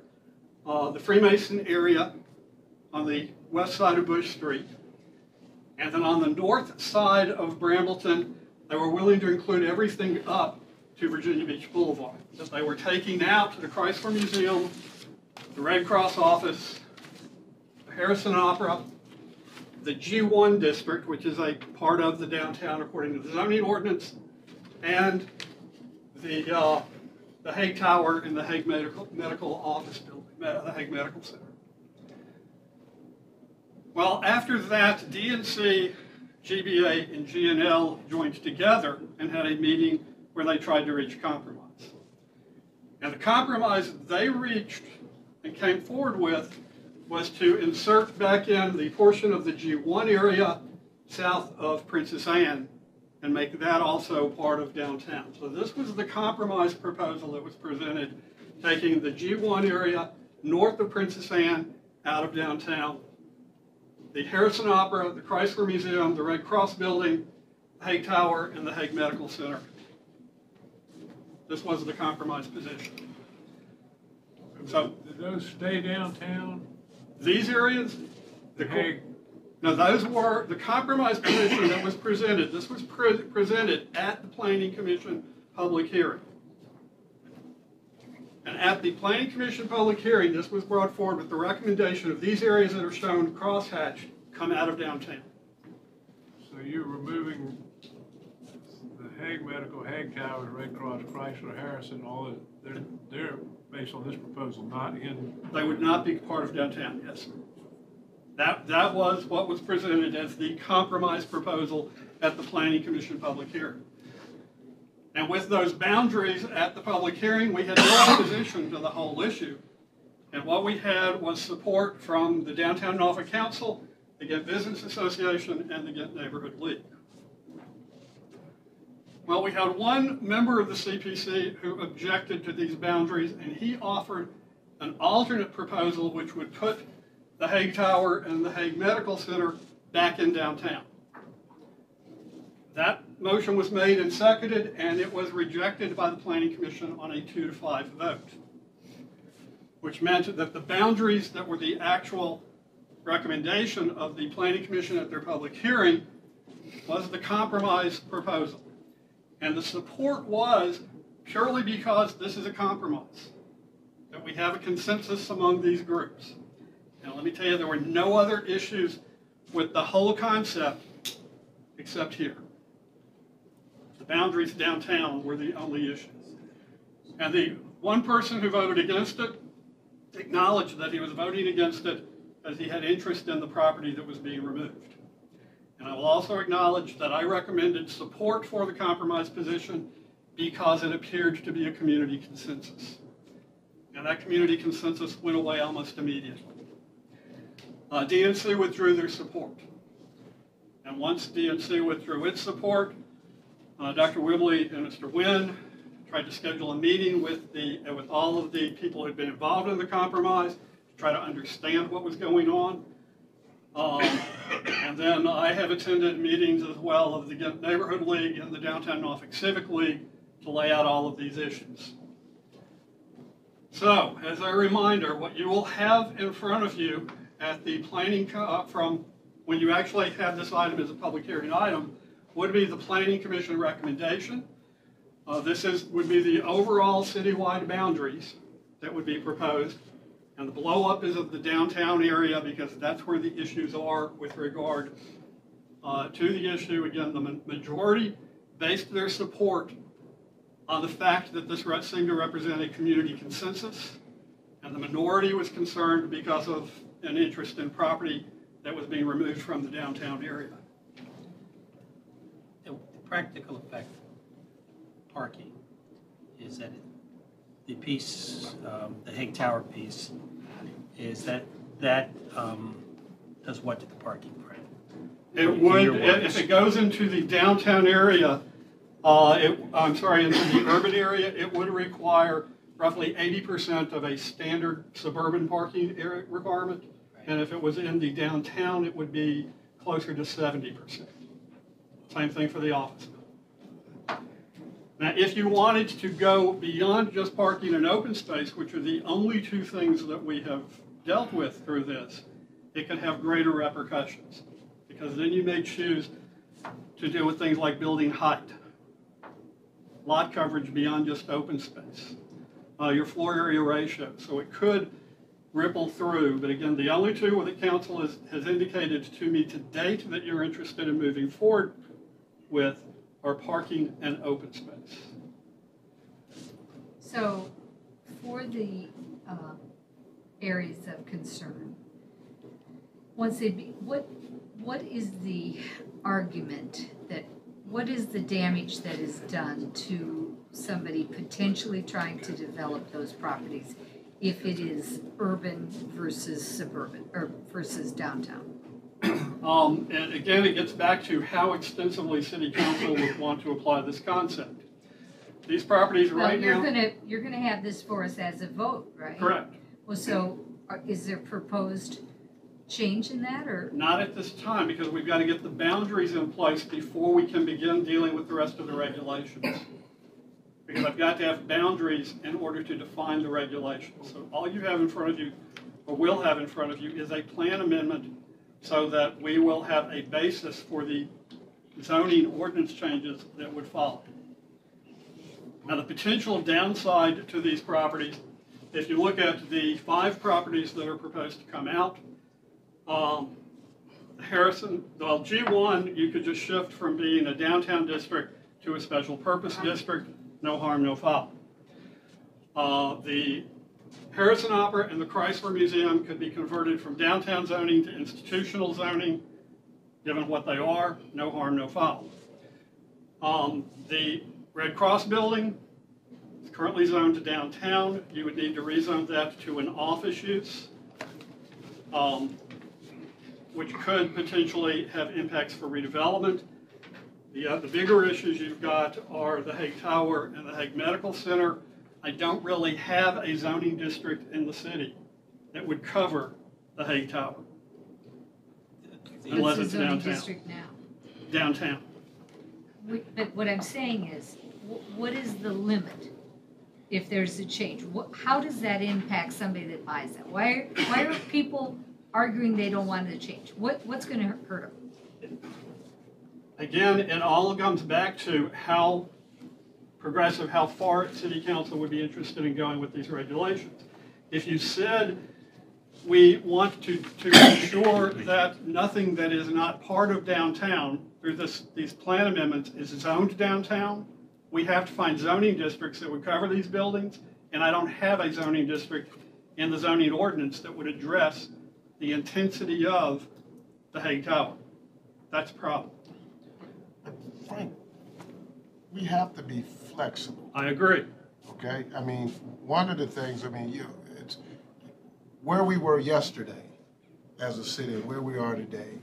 the Freemason area on the west side of Bush Street. And then on the north side of Brambleton, they were willing to include everything up to Virginia Beach Boulevard. That they were taking out the Chrysler Museum, the Red Cross office, the Harrison Opera, the G1 district, which is a part of the downtown according to the zoning ordinance, and the Hague Tower and the Hague Medical Office Building, the Hague Medical Center. Well, after that, DNC, GBA, and GNL joined together and had a meeting where they tried to reach a compromise. And the compromise they reached and came forward with was to insert back in the portion of the G1 area south of Princess Anne and make that also part of downtown. So this was the compromise proposal that was presented, taking the G1 area north of Princess Anne out of downtown, the Harrison Opera, the Chrysler Museum, the Red Cross Building, the Hague Tower, and the Hague Medical Center. This was the compromise position. So Did those stay downtown? these areas, The Hague, now those were the compromise position that was presented. This was presented at the Planning Commission public hearing. And at the Planning Commission public hearing, this was brought forward with the recommendation of these areas that are shown crosshatched come out of downtown. so you're removing the Hague Medical, Hague Towers, Red Cross, Chrysler, Harrison, all of, they're based on this proposal, not in, They would not be part of downtown, yes, sir. That was what was presented as the compromise proposal at the Planning Commission public hearing. And with those boundaries at the public hearing, we had no opposition to the whole issue. And what we had was support from the Downtown Norfolk Council, the Ghent Business Association, and the Ghent Neighborhood League. Well, we had one member of the CPC who objected to these boundaries, and he offered an alternate proposal which would put the Hague Tower and the Hague Medical Center back in downtown. That motion was made and seconded, and it was rejected by the Planning Commission on a 2-5 vote, which meant that the boundaries that were the actual recommendation of the Planning Commission at their public hearing was the compromise proposal. And the support was purely because this is a compromise, that we have a consensus among these groups. And let me tell you, there were no other issues with the whole concept except here. The boundaries downtown were the only issues. And the one person who voted against it acknowledged that he was voting against it as he had interest in the property that was being removed. And I will also acknowledge that I recommended support for the compromise position because it appeared to be a community consensus. And that community consensus went away almost immediately. DNC withdrew their support. And once DNC withdrew its support, Dr. Whibley and Mr. Wynn tried to schedule a meeting with all of the people who had been involved in the compromise to try to understand what was going on. And then I have attended meetings as well of the Ghent Neighborhood League and the Downtown Norfolk Civic League to lay out all of these issues. So, as a reminder, what you will have in front of you at the planning, from when you actually have this item as a public hearing item, would be the Planning Commission recommendation. This would be the overall citywide boundaries that would be proposed. And the blow up is of the downtown area because that's where the issues are with regard to the issue. Again, the majority based their support on the fact that this seemed to represent a community consensus. And the minority was concerned because of an interest in property that was being removed from the downtown area. The practical effect of parking is that the piece, the Hague Tower piece, is that does what to the parking front? It would, if it goes into the downtown area, into the urban area, it would require roughly 80% of a standard suburban parking area requirement. And if it was in the downtown, it would be closer to 70%. Same thing for the office. Now, if you wanted to go beyond just parking and open space, which are the only two things that we have dealt with through this, it could have greater repercussions. Because then you may choose to deal with things like building height, lot coverage beyond just open space, your floor area ratio. So it could ripple through, but again, the only two where the council has indicated to me to date that you're interested in moving forward with are parking and open space. So for the areas of concern, once they be, what is the argument that, what is the damage that is done to somebody potentially trying to develop those properties if it is urban versus suburban or versus downtown? And again, it gets back to how extensively City Council would want to apply this concept. These properties right now. You're gonna have this for us as a vote, right? Correct. Well, so is there proposed change in that, or? Not at this time, because we've got to get the boundaries in place before we can begin dealing with the rest of the regulations. because I've got to have boundaries in order to define the regulations. So all you have in front of you, or will have in front of you, is a plan amendment so that we will have a basis for the zoning ordinance changes that would follow. Now, the potential downside to these properties, if you look at the 5 properties that are proposed to come out, Harrison, well, G1, you could just shift from being a downtown district to a special purpose district, no harm, no foul. The Harrison Opera and the Chrysler Museum could be converted from downtown zoning to institutional zoning, given what they are, no harm, no foul. The Red Cross building is currently zoned to downtown. You would need to rezone that to an office use, which could potentially have impacts for redevelopment. The bigger issues you've got are the Hague Tower and the Hague Medical Center. I don't really have a zoning district in the city that would cover the Hague Tower. Unless What's it's the zoning downtown. district now? Downtown. But what I'm saying is, what is the limit if there's a change? How does that impact somebody that buys it? Why are people arguing they don't want it to change? What's going to hurt them? Again, it all comes back to how progressive, how far city council would be interested in going with these regulations. If you said we want to ensure that nothing that is not part of downtown through these plan amendments is zoned downtown, we have to find zoning districts that would cover these buildings, and I don't have a zoning district in the zoning ordinance that would address the intensity of the Hague Tower. That's a problem. Frank, we have to be flexible, I agree. okay? I mean, one of the things, it's where we were yesterday as a city, where we are today,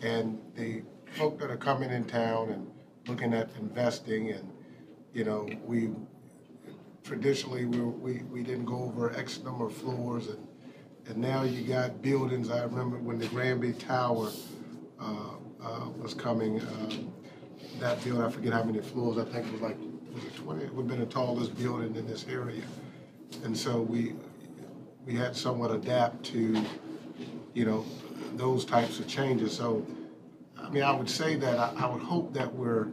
and the folk that are coming in town and looking at investing, and, you know, we traditionally, we didn't go over X number of floors, and now you got buildings. I remember when the Granby Tower was coming, that building, I forget how many floors, I think it was like, was it 20? It would have been the tallest building in this area. And so we had somewhat adapt to, you know, those types of changes. So, I mean, I would say that I would hope that we're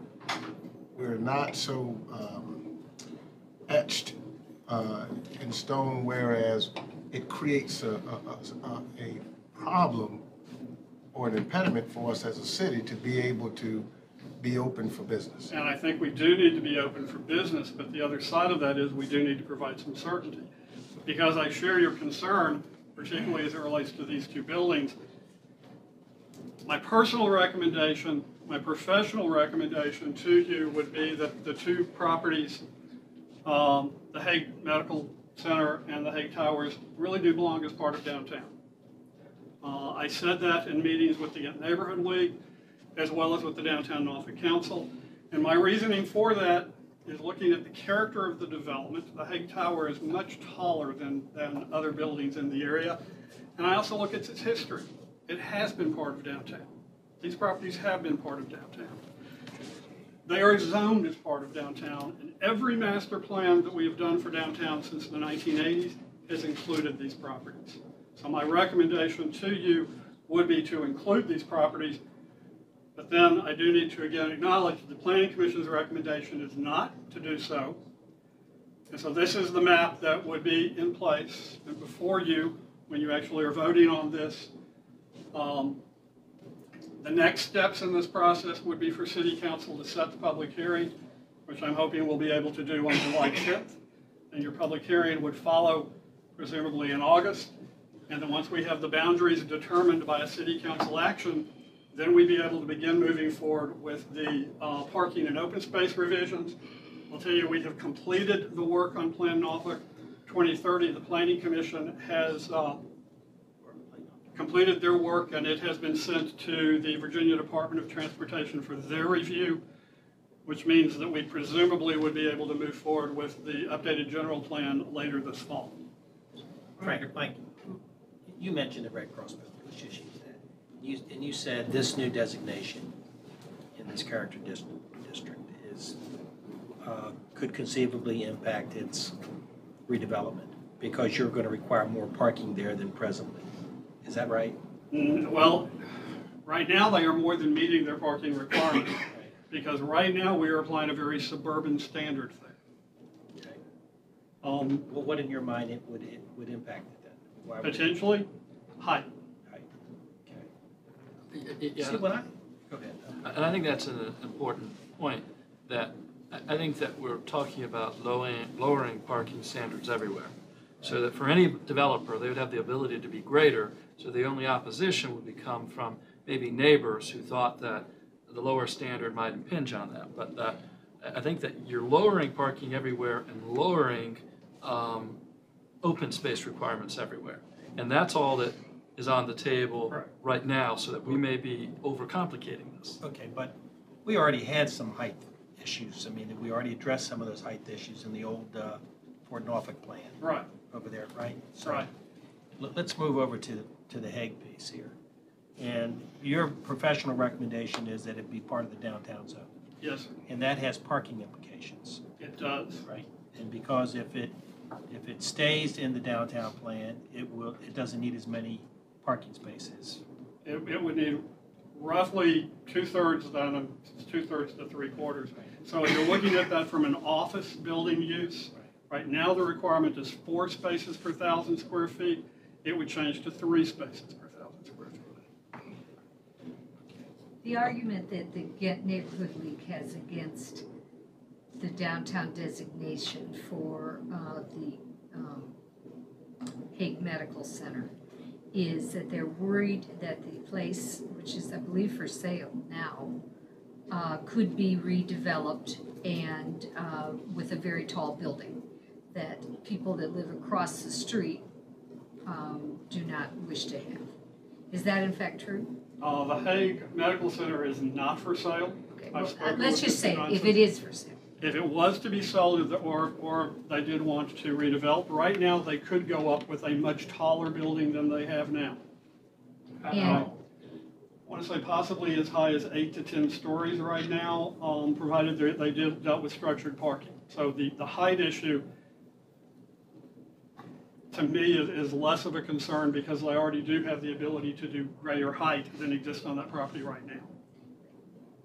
not so etched in stone, whereas it creates a problem or an impediment for us as a city to be able to be open for business. And I think we do need to be open for business, but the other side of that is we do need to provide some certainty. Because I share your concern, particularly as it relates to these 2 buildings, my personal recommendation, my professional recommendation to you would be that the 2 properties, the Hague Medical Center and the Hague Towers, really do belong as part of downtown. I said that in meetings with the Neighborhood League, as well as with the Downtown Norfolk Council. And my reasoning for that is looking at the character of the development. The Hague Tower is much taller than other buildings in the area. And I also look at its history. It has been part of downtown. These properties have been part of downtown. They are zoned as part of downtown, and every master plan that we have done for downtown since the 1980s has included these properties. So my recommendation to you would be to include these properties. But then I do need to again acknowledge the Planning Commission's recommendation is not to do so. And so this is the map that would be in place and before you when you actually are voting on this. The next steps in this process would be for City Council to set the public hearing, which I'm hoping we'll be able to do on July 5th. And your public hearing would follow presumably in August. And then once we have the boundaries determined by a City Council action, then we'd be able to begin moving forward with the parking and open space revisions. I'll tell you, we have completed the work on Plan Norfolk 2030. The Planning Commission has completed their work, and it has been sent to the Virginia Department of Transportation for their review, which means that we presumably would be able to move forward with the updated general plan later this fall. Frank, Mike, you mentioned the Red Cross building, which issue is that? And you said this new designation in this character district is could conceivably impact its redevelopment because you're going to require more parking there than presently. Is that right? Well, right now they are more than meeting their parking requirements because right now we are applying a very suburban standard there. Okay. Well, what in your mind it would impact it then? Why would it- Potentially, height. Height. Okay. Yeah, See what I? Go ahead. and I think that's an important point, that I think that we're talking about lowering parking standards everywhere. So that for any developer, they would have the ability to be greater, so the only opposition would come from maybe neighbors who thought that the lower standard might impinge on them. But I think that you're lowering parking everywhere and lowering open space requirements everywhere. And that's all that is on the table right now, so that we may be overcomplicating this. Okay, but we already had some height issues. I mean, we already addressed some of those height issues in the old Fort Norfolk plan. Right. Over there, right? So Right. Let's move over to the Hague piece here. And your professional recommendation is that it be part of the downtown zone. Yes, sir. And that has parking implications, It does. right? And because if it stays in the downtown plan, it doesn't need as many parking spaces. It would need roughly 2/3 down to 2/3 to 3/4. So if you're looking at that from an office building use, right now the requirement is 4 spaces per 1,000 square feet. It would change to 3 spaces per 1,000 square feet. The argument that the Neighborhood League has against the downtown designation for the Hague Medical Center is that they're worried that the place, which is, I believe, for sale now, could be redeveloped and with a very tall building that people that live across the street do not wish to have. Is that in fact true? The Hague Medical Center is not for sale. Okay, I've well, spoken let's with just say Mr. if Johnson. it is for sale. If it was to be sold or they did want to redevelop, right now they could go up with a much taller building than they have now. And I want to say possibly as high as 8 to 10 stories right now, provided they dealt with structured parking. So the height issue, to me, is less of a concern because they already do have the ability to do greater height than exists on that property right now.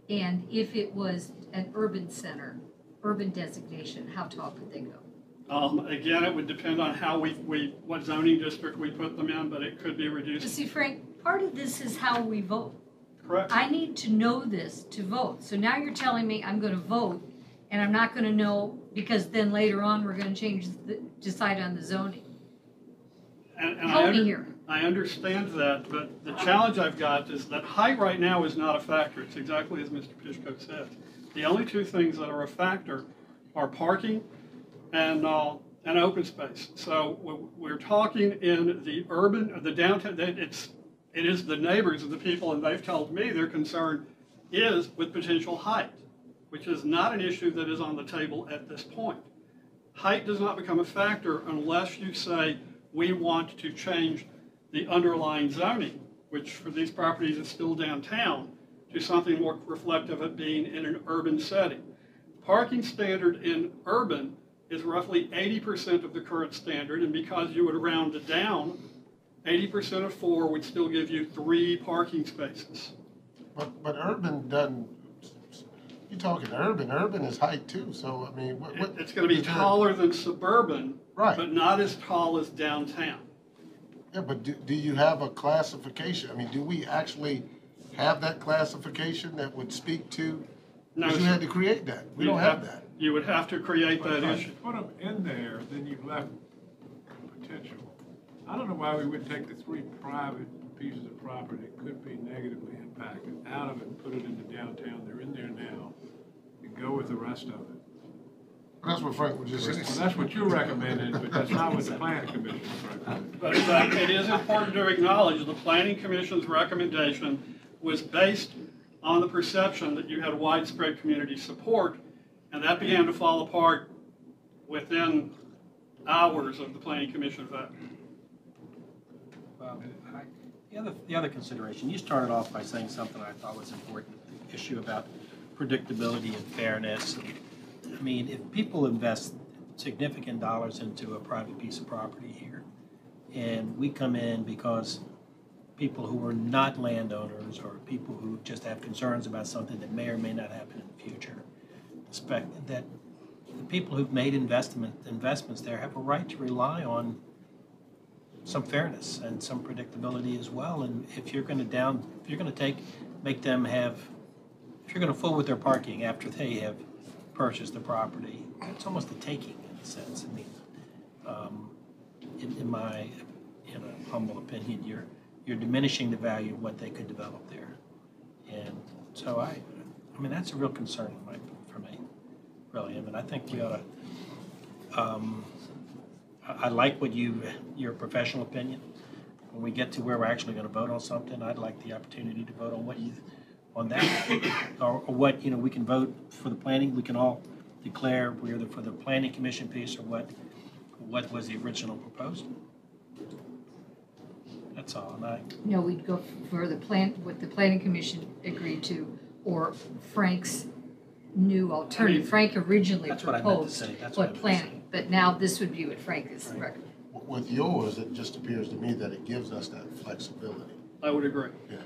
And if it was an urban center, urban designation, how tall could they go? Again, it would depend on how what zoning district we put them in, but it could be You reduced. see, Frank, part of this is how we vote. Correct. I need to know this to vote. So now you're telling me I'm going to vote, and I'm not going to know because then later on we're going to decide on the zoning. And Help me here. I understand that, but the challenge I've got is that height right now is not a factor. It's exactly as Mr. Pishko said. The only 2 things that are a factor are parking and open space. So we're talking in the downtown, it is the neighbors of the people, and they've told me their concern is with potential height, which is not an issue that is on the table at this point. Height does not become a factor unless you say we want to change the underlying zoning, which for these properties is still downtown, to something more reflective of being in an urban setting. Parking standard in urban is roughly 80% of the current standard, and because you would round it down, 80% of 4 would still give you 3 parking spaces. But urban doesn't, you're talking urban is height too, so I mean, what? It's gonna be taller than suburban, Right. but not as tall as downtown. Yeah, but do you have a classification? I mean, do we actually have that classification that would speak to? No, Because you had to create that. We don't have that. You would have to create But that if issue. you put them in there, then you've left potential. I don't know why we wouldn't take the 3 private pieces of property that could be negatively impacted out of it and put it into downtown. They're in there now, and go with the rest of it. That's what Frank was just Well, saying. that's what you're recommending, but that's not what the planning commission is recommending. But it is important to acknowledge the Planning Commission's recommendation was based on the perception that you had widespread community support, and that began to fall apart within hours of the Planning Commission vote. The other consideration, you started off by saying something I thought was important, the issue about predictability and fairness. mean, if people invest significant dollars into a private piece of property here, and we come in because people who are not landowners or people who just have concerns about something that may or may not happen in the future, expect that the people who've made investments there have a right to rely on some fairness and some predictability as well. And if you're going to make them have, if you're going to fool with their parking after they have purchased the property, it's almost a taking in a sense. I mean, in my humble opinion, you're diminishing the value of what they could develop there. And so I mean, that's a real concern for me, really. I mean, I think we ought to, I like your professional opinion. When we get to where we're actually going to vote on something, I'd like the opportunity to vote on that. or what, we can vote for the planning. We can all declare we're either for the planning commission piece or what was the original proposal. That's all. No, we'd go for what the planning commission agreed to, or Frank's new alternative. Frank originally That's what I meant to proposed say. That's what I meant to planning, but now this would be what Frank is recommending. With yours, it just appears to me that it gives us that flexibility. I would agree. Yeah.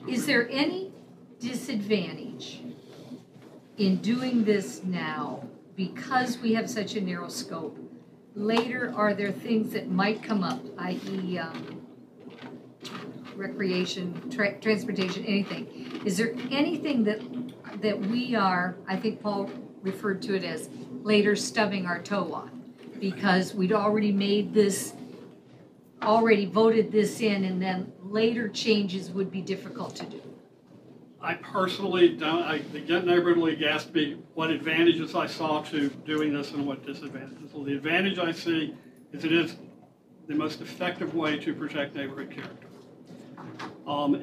Is there any disadvantage in doing this now because we have such a narrow scope? Later, are there things that might come up, i.e. Recreation, transportation, anything? Is there anything that we are, I think Paul referred to it as later stubbing our toe on? Because we'd already voted this in, and then later changes would be difficult to do. I personally don't, the Ghent Neighborhood League asked me what advantages I saw to doing this and what disadvantages. Well, the advantage I see is it is the most effective way to protect neighborhood character.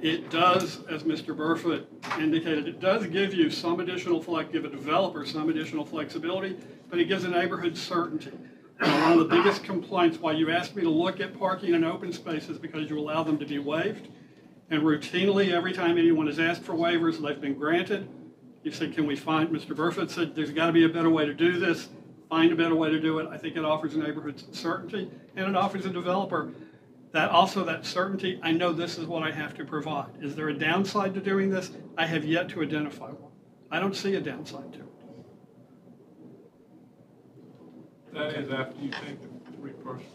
It does, as Mr. Burfoot indicated, it does give you some additional give a developer some additional flexibility, but it gives a neighborhood certainty. One of the biggest complaints why you asked me to look at parking in open spaces because you allow them to be waived. And routinely, every time anyone has asked for waivers, they've been granted. You said, can we find, Mr. Burfoot said, there's got to be a better way to do this. Find a better way to do it. I think it offers neighborhoods certainty, and it offers a developer that certainty. I know this is what I have to provide. Is there a downside to doing this? I have yet to identify one. I don't see a downside to it. That is after you take the three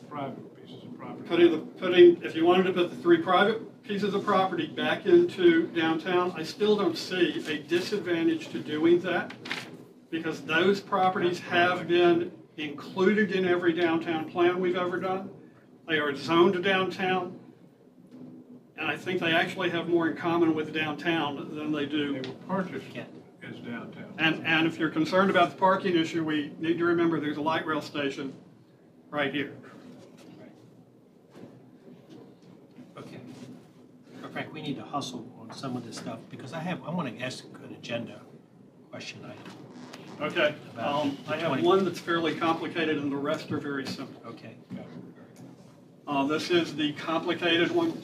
private pieces of property. If you wanted to put the three private pieces of property back into downtown, I still don't see a disadvantage to doing that because those properties have been included in every downtown plan we've ever done. They are zoned to downtown, and I think they actually have more in common with downtown than they do. They were purchased as downtown. And if you're concerned about the parking issue, we need to remember there's a light rail station right here. Okay. Frank, we need to hustle on some of this stuff because I want to ask an agenda question item. Okay. I have one that's fairly complicated and the rest are very simple. Okay. This is the complicated one.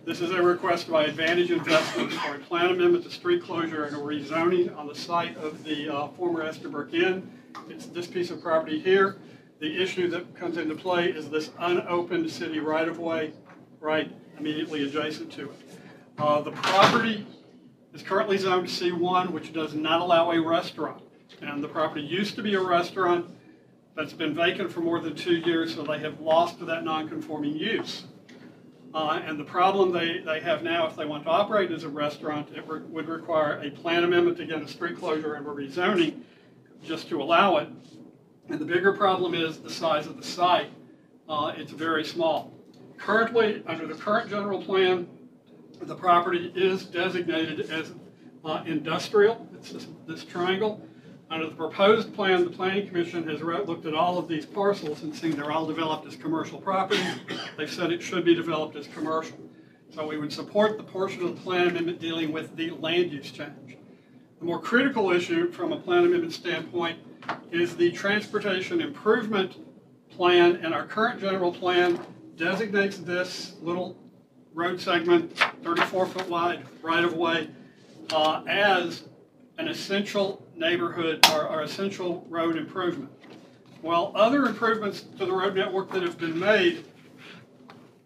This is a request by Advantage Investments for a plan amendment to street closure and a rezoning on the site of the former Estabrook Inn. It's this piece of property here. The issue that comes into play is this unopened city right-of-way right immediately adjacent to it. The property is currently zoned C1, which does not allow a restaurant. And the property used to be a restaurant that's been vacant for more than 2 years, so they have lost that non-conforming use. And the problem they have now, if they want to operate as a restaurant, it would require a plan amendment to get a street closure and a rezoning just to allow it. And the bigger problem is the size of the site. It's very small. Currently, under the current general plan, the property is designated as industrial. It's this triangle. Under the proposed plan, the Planning Commission has looked at all of these parcels and seen they're all developed as commercial properties. They've said it should be developed as commercial. So we would support the portion of the plan amendment dealing with the land use change. The more critical issue from a plan amendment standpoint is the transportation improvement plan, and our current general plan designates this little road segment, 34-foot wide right-of-way, as an essential neighborhood or essential road improvement. Well, other improvements to the road network that have been made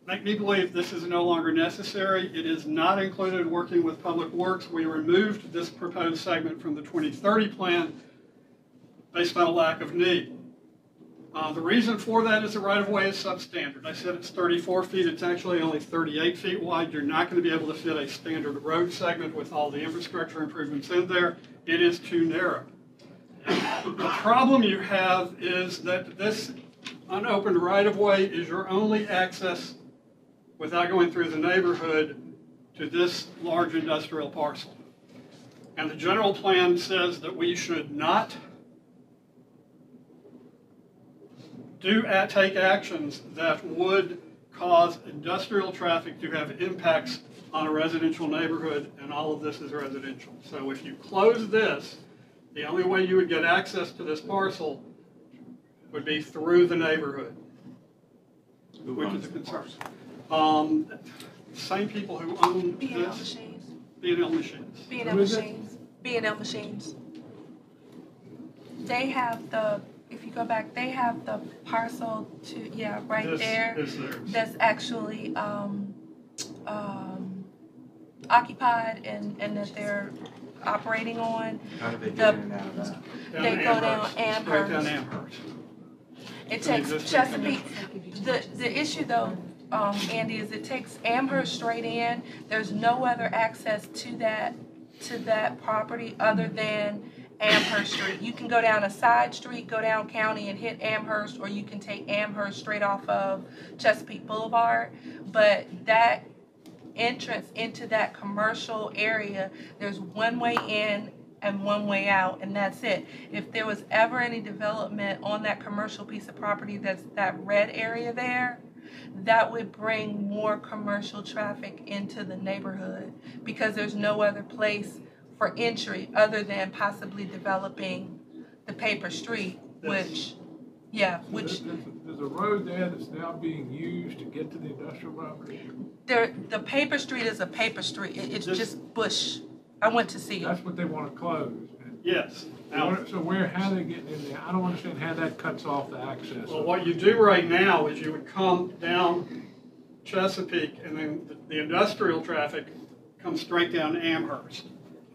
make me believe this is no longer necessary. It is not included in working with Public Works. We removed this proposed segment from the 2030 plan based on a lack of need. The reason for that is the right-of-way is substandard. I said it's 34 feet. It's actually only 38 feet wide. You're not going to be able to fit a standard road segment with all the infrastructure improvements in there. It is too narrow. The problem you have is that this unopened right-of-way is your only access without going through the neighborhood to this large industrial parcel. And the general plan says that we should not take actions that would cause industrial traffic to have impacts on a residential neighborhood, and all of this is residential. So if you close this, the only way you would get access to this parcel would be through the neighborhood, which is a concern. Same people who own B&L this. Machines. B&L Machines. B&L Machines. B&L Machines. They have the, if you go back, they have the parcel to, yeah, right This there. is theirs. That's actually occupied and that they're operating on. How do they get in and out of that? They go down Straight down Amherst. Amherst. It It's an takes existing Chesapeake, the issue though, Andy, is it takes Amherst straight in. There's no other access to that property other than Amherst Street. You can go down a side street, go down County and hit Amherst, or you can take Amherst straight off of Chesapeake Boulevard. But that entrance into that commercial area, there's one way in and one way out, and that's it. If there was ever any development on that commercial piece of property, that's that red area there, that would bring more commercial traffic into the neighborhood because there's no other place for entry other than possibly developing the paper street, which, yeah, which There's a road there that's now being used to get to the industrial property. the paper street is a paper street. It's just bush. I went to see it. That's what they want to close. And Yes. Now, so how are they getting in there? I don't understand how that cuts off the access. well, what you do right now is you would come down Chesapeake and then the industrial traffic comes straight down Amherst.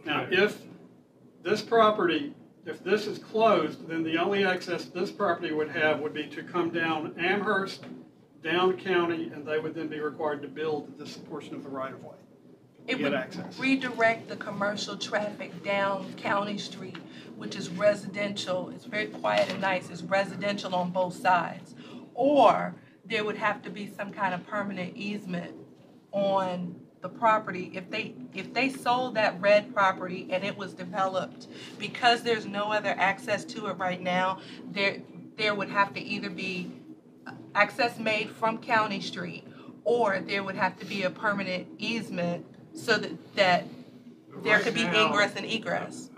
Now, if this property, if this is closed, then the only access this property would have would be to come down Amherst, down County, and they would then be required to build this portion of the right-of-way. It Get would access. redirect the commercial traffic down County Street, which is residential. It's very quiet and nice. It's residential on both sides. Or there would have to be some kind of permanent easement on the property. If they sold that red property and it was developed, because there's no other access to it right now, there would have to either be access made from County Street, or there would have to be a permanent easement so that there could be ingress and egress.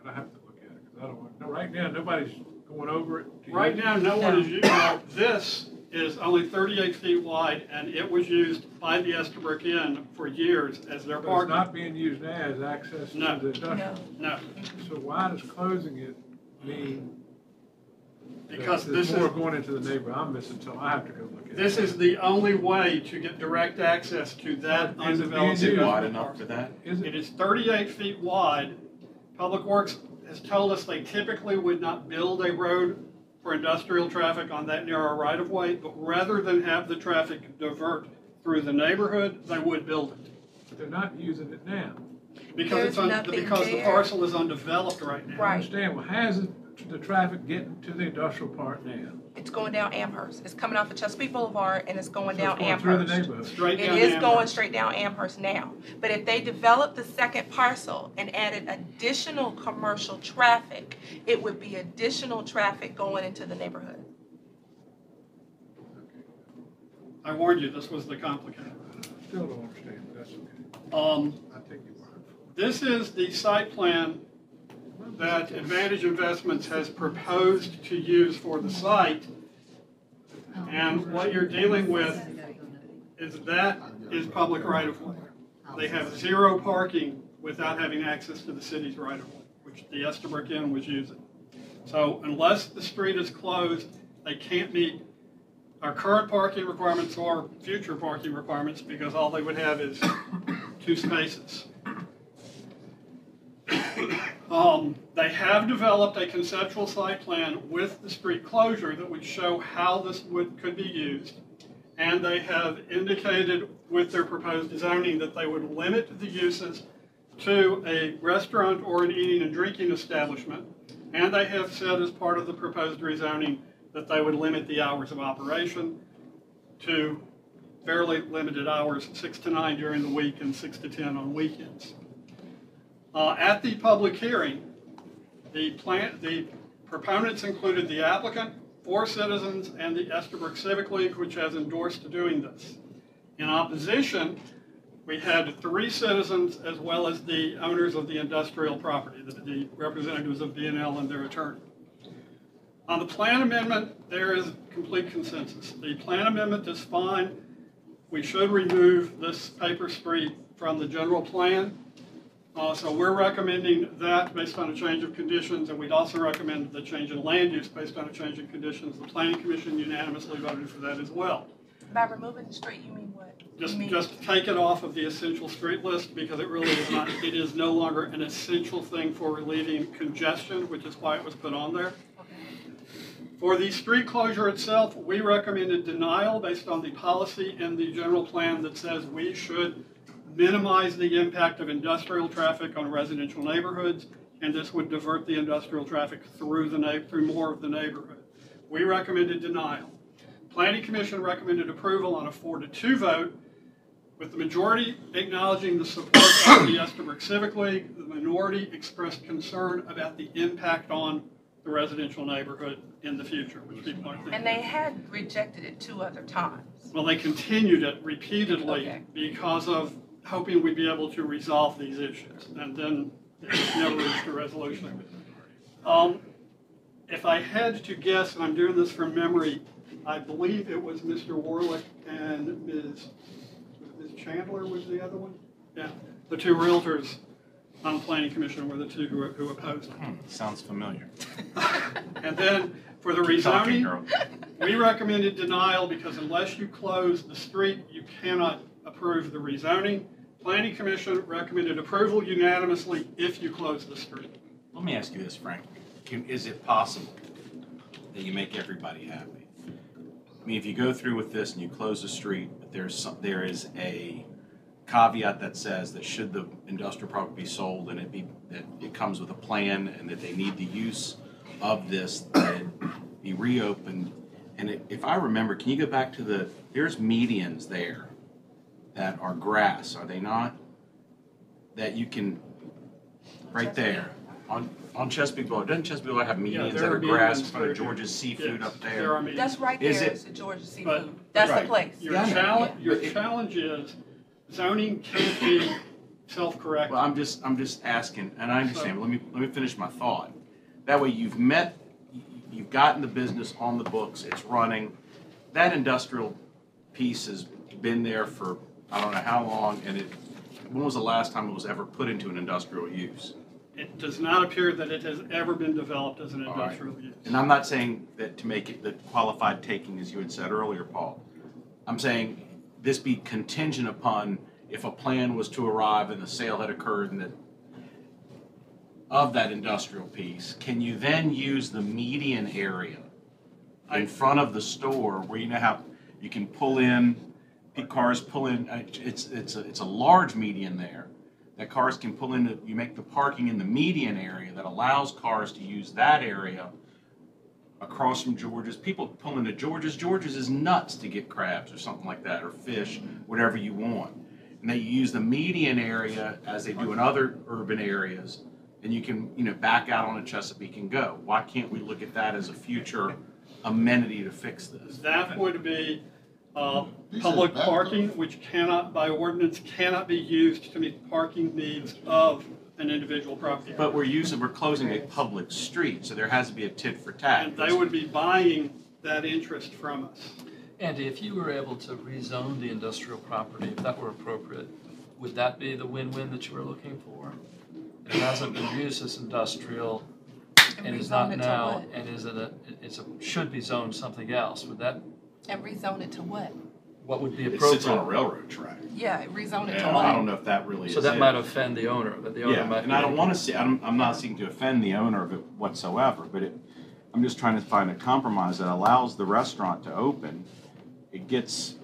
I have to look at it, because I don't want, right now, nobody's going over it. Right now, no one is using it. This is only 38 feet wide, and it was used by the Estabrook Inn for years as their But it's parking. not being used now as access to No. the industrial. No, So why does closing it mean because that this there's more is, going into the neighborhood? I'm missing, so I have to go look at it. this is the only way to get direct access to that Is it being undeveloped. used? industrial Wide enough park. for that? Is It it? is 38 feet wide. Public Works has told us they typically would not build a road for industrial traffic on that narrow right-of-way, but rather than have the traffic divert through the neighborhood, they would build it. But they're not using it now. Because There's nothing because the there. parcel is undeveloped right now. I Right. understand, well, how's the traffic getting to the industrial part now? It's going down Amherst. It's coming off of Chesapeake Boulevard and it's going So down it's going through the Amherst. neighborhood. Straight It down is going Amherst. straight down Amherst now. But if they developed the second parcel and added additional commercial traffic, it would be additional traffic going into the neighborhood. I warned you, this was the complicated. Still don't understand, but that's okay. I I take your word for This is the site plan that Advantage Investments has proposed to use for the site. And what you're dealing with is that is public right-of-way. They have zero parking without having access to the city's right-of-way, which which the Estabrook Inn was using. So unless the street is closed, they can't meet our current parking requirements or future parking requirements because all they would have is 2 spaces. They have developed a conceptual site plan with the street closure that would show how this could be used. And they have indicated with their proposed zoning that they would limit the uses to a restaurant or an eating and drinking establishment. And they have said as part of the proposed rezoning that they would limit the hours of operation to fairly limited hours, 6 to 9 during the week and 6 to 10 on weekends. At the public hearing, the proponents included the applicant, 4 citizens, and the Estabrook Civic League, which has endorsed doing this. In opposition, we had 3 citizens as well as the owners of the industrial property, the representatives of B&L and their attorney. On the plan amendment, there is complete consensus. The plan amendment is fine. We should remove this paper street from the general plan. So we're recommending that based on a change of conditions, and we'd also recommend the change in land use based on a change in conditions. The Planning Commission unanimously voted for that as well. By removing the street, you mean what? Just take it off of the essential street list because it really is not, it is no longer an essential thing for relieving congestion, which is why it was put on there. For the street closure itself, we recommended denial based on the policy in the general plan that says we should minimize the impact of industrial traffic on residential neighborhoods, and this would divert the industrial traffic through more of the neighborhood. We recommended denial. Planning Commission recommended approval on a 4-2 vote, with the majority acknowledging the support of the Estabrook Civic League. The minority expressed concern about the impact on the residential neighborhood in the future, which people aren't thinking. And they had rejected it 2 other times. Well, they continued it repeatedly because of hoping we'd be able to resolve these issues, and then it never reached a resolution. If I had to guess, and I'm doing this from memory, I believe it was Mr. Warlick and Ms. Chandler was the other one? Yeah, the 2 realtors on the Planning Commission were the 2 who opposed it. Sounds familiar. And then for the rezoning, we recommended denial because unless you close the street, you cannot approve the rezoning. Planning Commission recommended approval unanimously if you close the street. Let me ask you this, Frank. Is it possible that you make everybody happy? I mean, if you go through with this and you close the street, but there is a caveat that says that should the industrial property be sold and it comes with a plan and that they need the use of this, that it be reopened. And if I remember, can you go back to there's medians there that are grass, are they not? That you can, right there, on Chesapeake Boulevard. Doesn't Chesapeake Boulevard have medians that are grass in front of George's Seafood up there? There are medians. That's right there, is the George's Seafood. But- That's right. the place. Your challenge is zoning can't be self-correcting. Well, I'm just asking, and I understand, but let me finish my thought. That way you've gotten the business on the books, it's running. That industrial piece has been there for I don't know how long, and when was the last time it was ever put into an industrial use? It does not appear that it has ever been developed as an industrial use. And I'm not saying that to make it the qualified taking, as you had said earlier, Paul. I'm saying this be contingent upon if a plan was to arrive and the sale had occurred and of that industrial piece, can you then use the median area in front of the store where you know how you can pull in, cars pull in, it's a large median there, that cars can pull in, you make the parking in the median area that allows cars to use that area across from George's. People pull into George's. George's is nuts to get crabs or something like that, or fish, whatever you want. And they use the median area as they do in other urban areas, and you can, back out on a Chesapeake and go. Why can't we look at that as a future amenity to fix this? That would be public parking, which cannot, by ordinance, cannot be used to meet parking needs of an individual property. But we're closing a public street, so there has to be a tit for tat. And they would be buying that interest from us. Andy, if you were able to rezone the industrial property, if that were appropriate, would that be the win-win that you were looking for? it hasn't been used as industrial and is rezone not it to now, what? and should be zoned something else, would that, And rezone it to what? what would be It sits on a appropriate? railroad track. Yeah, rezone it to Yeah, what? I don't know if that really is So that it. might offend the owner, but the owner Yeah, might. and I don't want to see, I'm not seeking to offend the owner of it whatsoever, but I'm just trying to find a compromise that allows the restaurant to open. It gets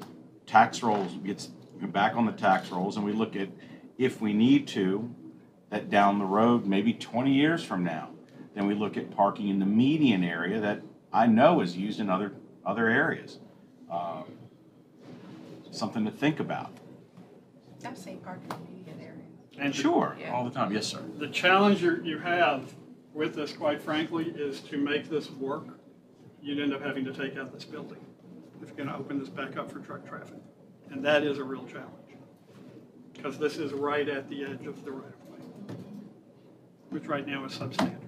tax rolls, gets back on the tax rolls, and we look at, if we need to, that down the road, maybe 20 years from now, then we look at parking in the median area that I know is used in other areas. Something to think about. I've seen parking in median areas. And Sure, Yeah. all the time, yes, sir. the challenge you have with this, quite frankly, is to make this work, you'd end up having to take out this building if you're gonna open this back up for truck traffic. And that is a real challenge, because this is right at the edge of the right-of-way, which right now is substandard.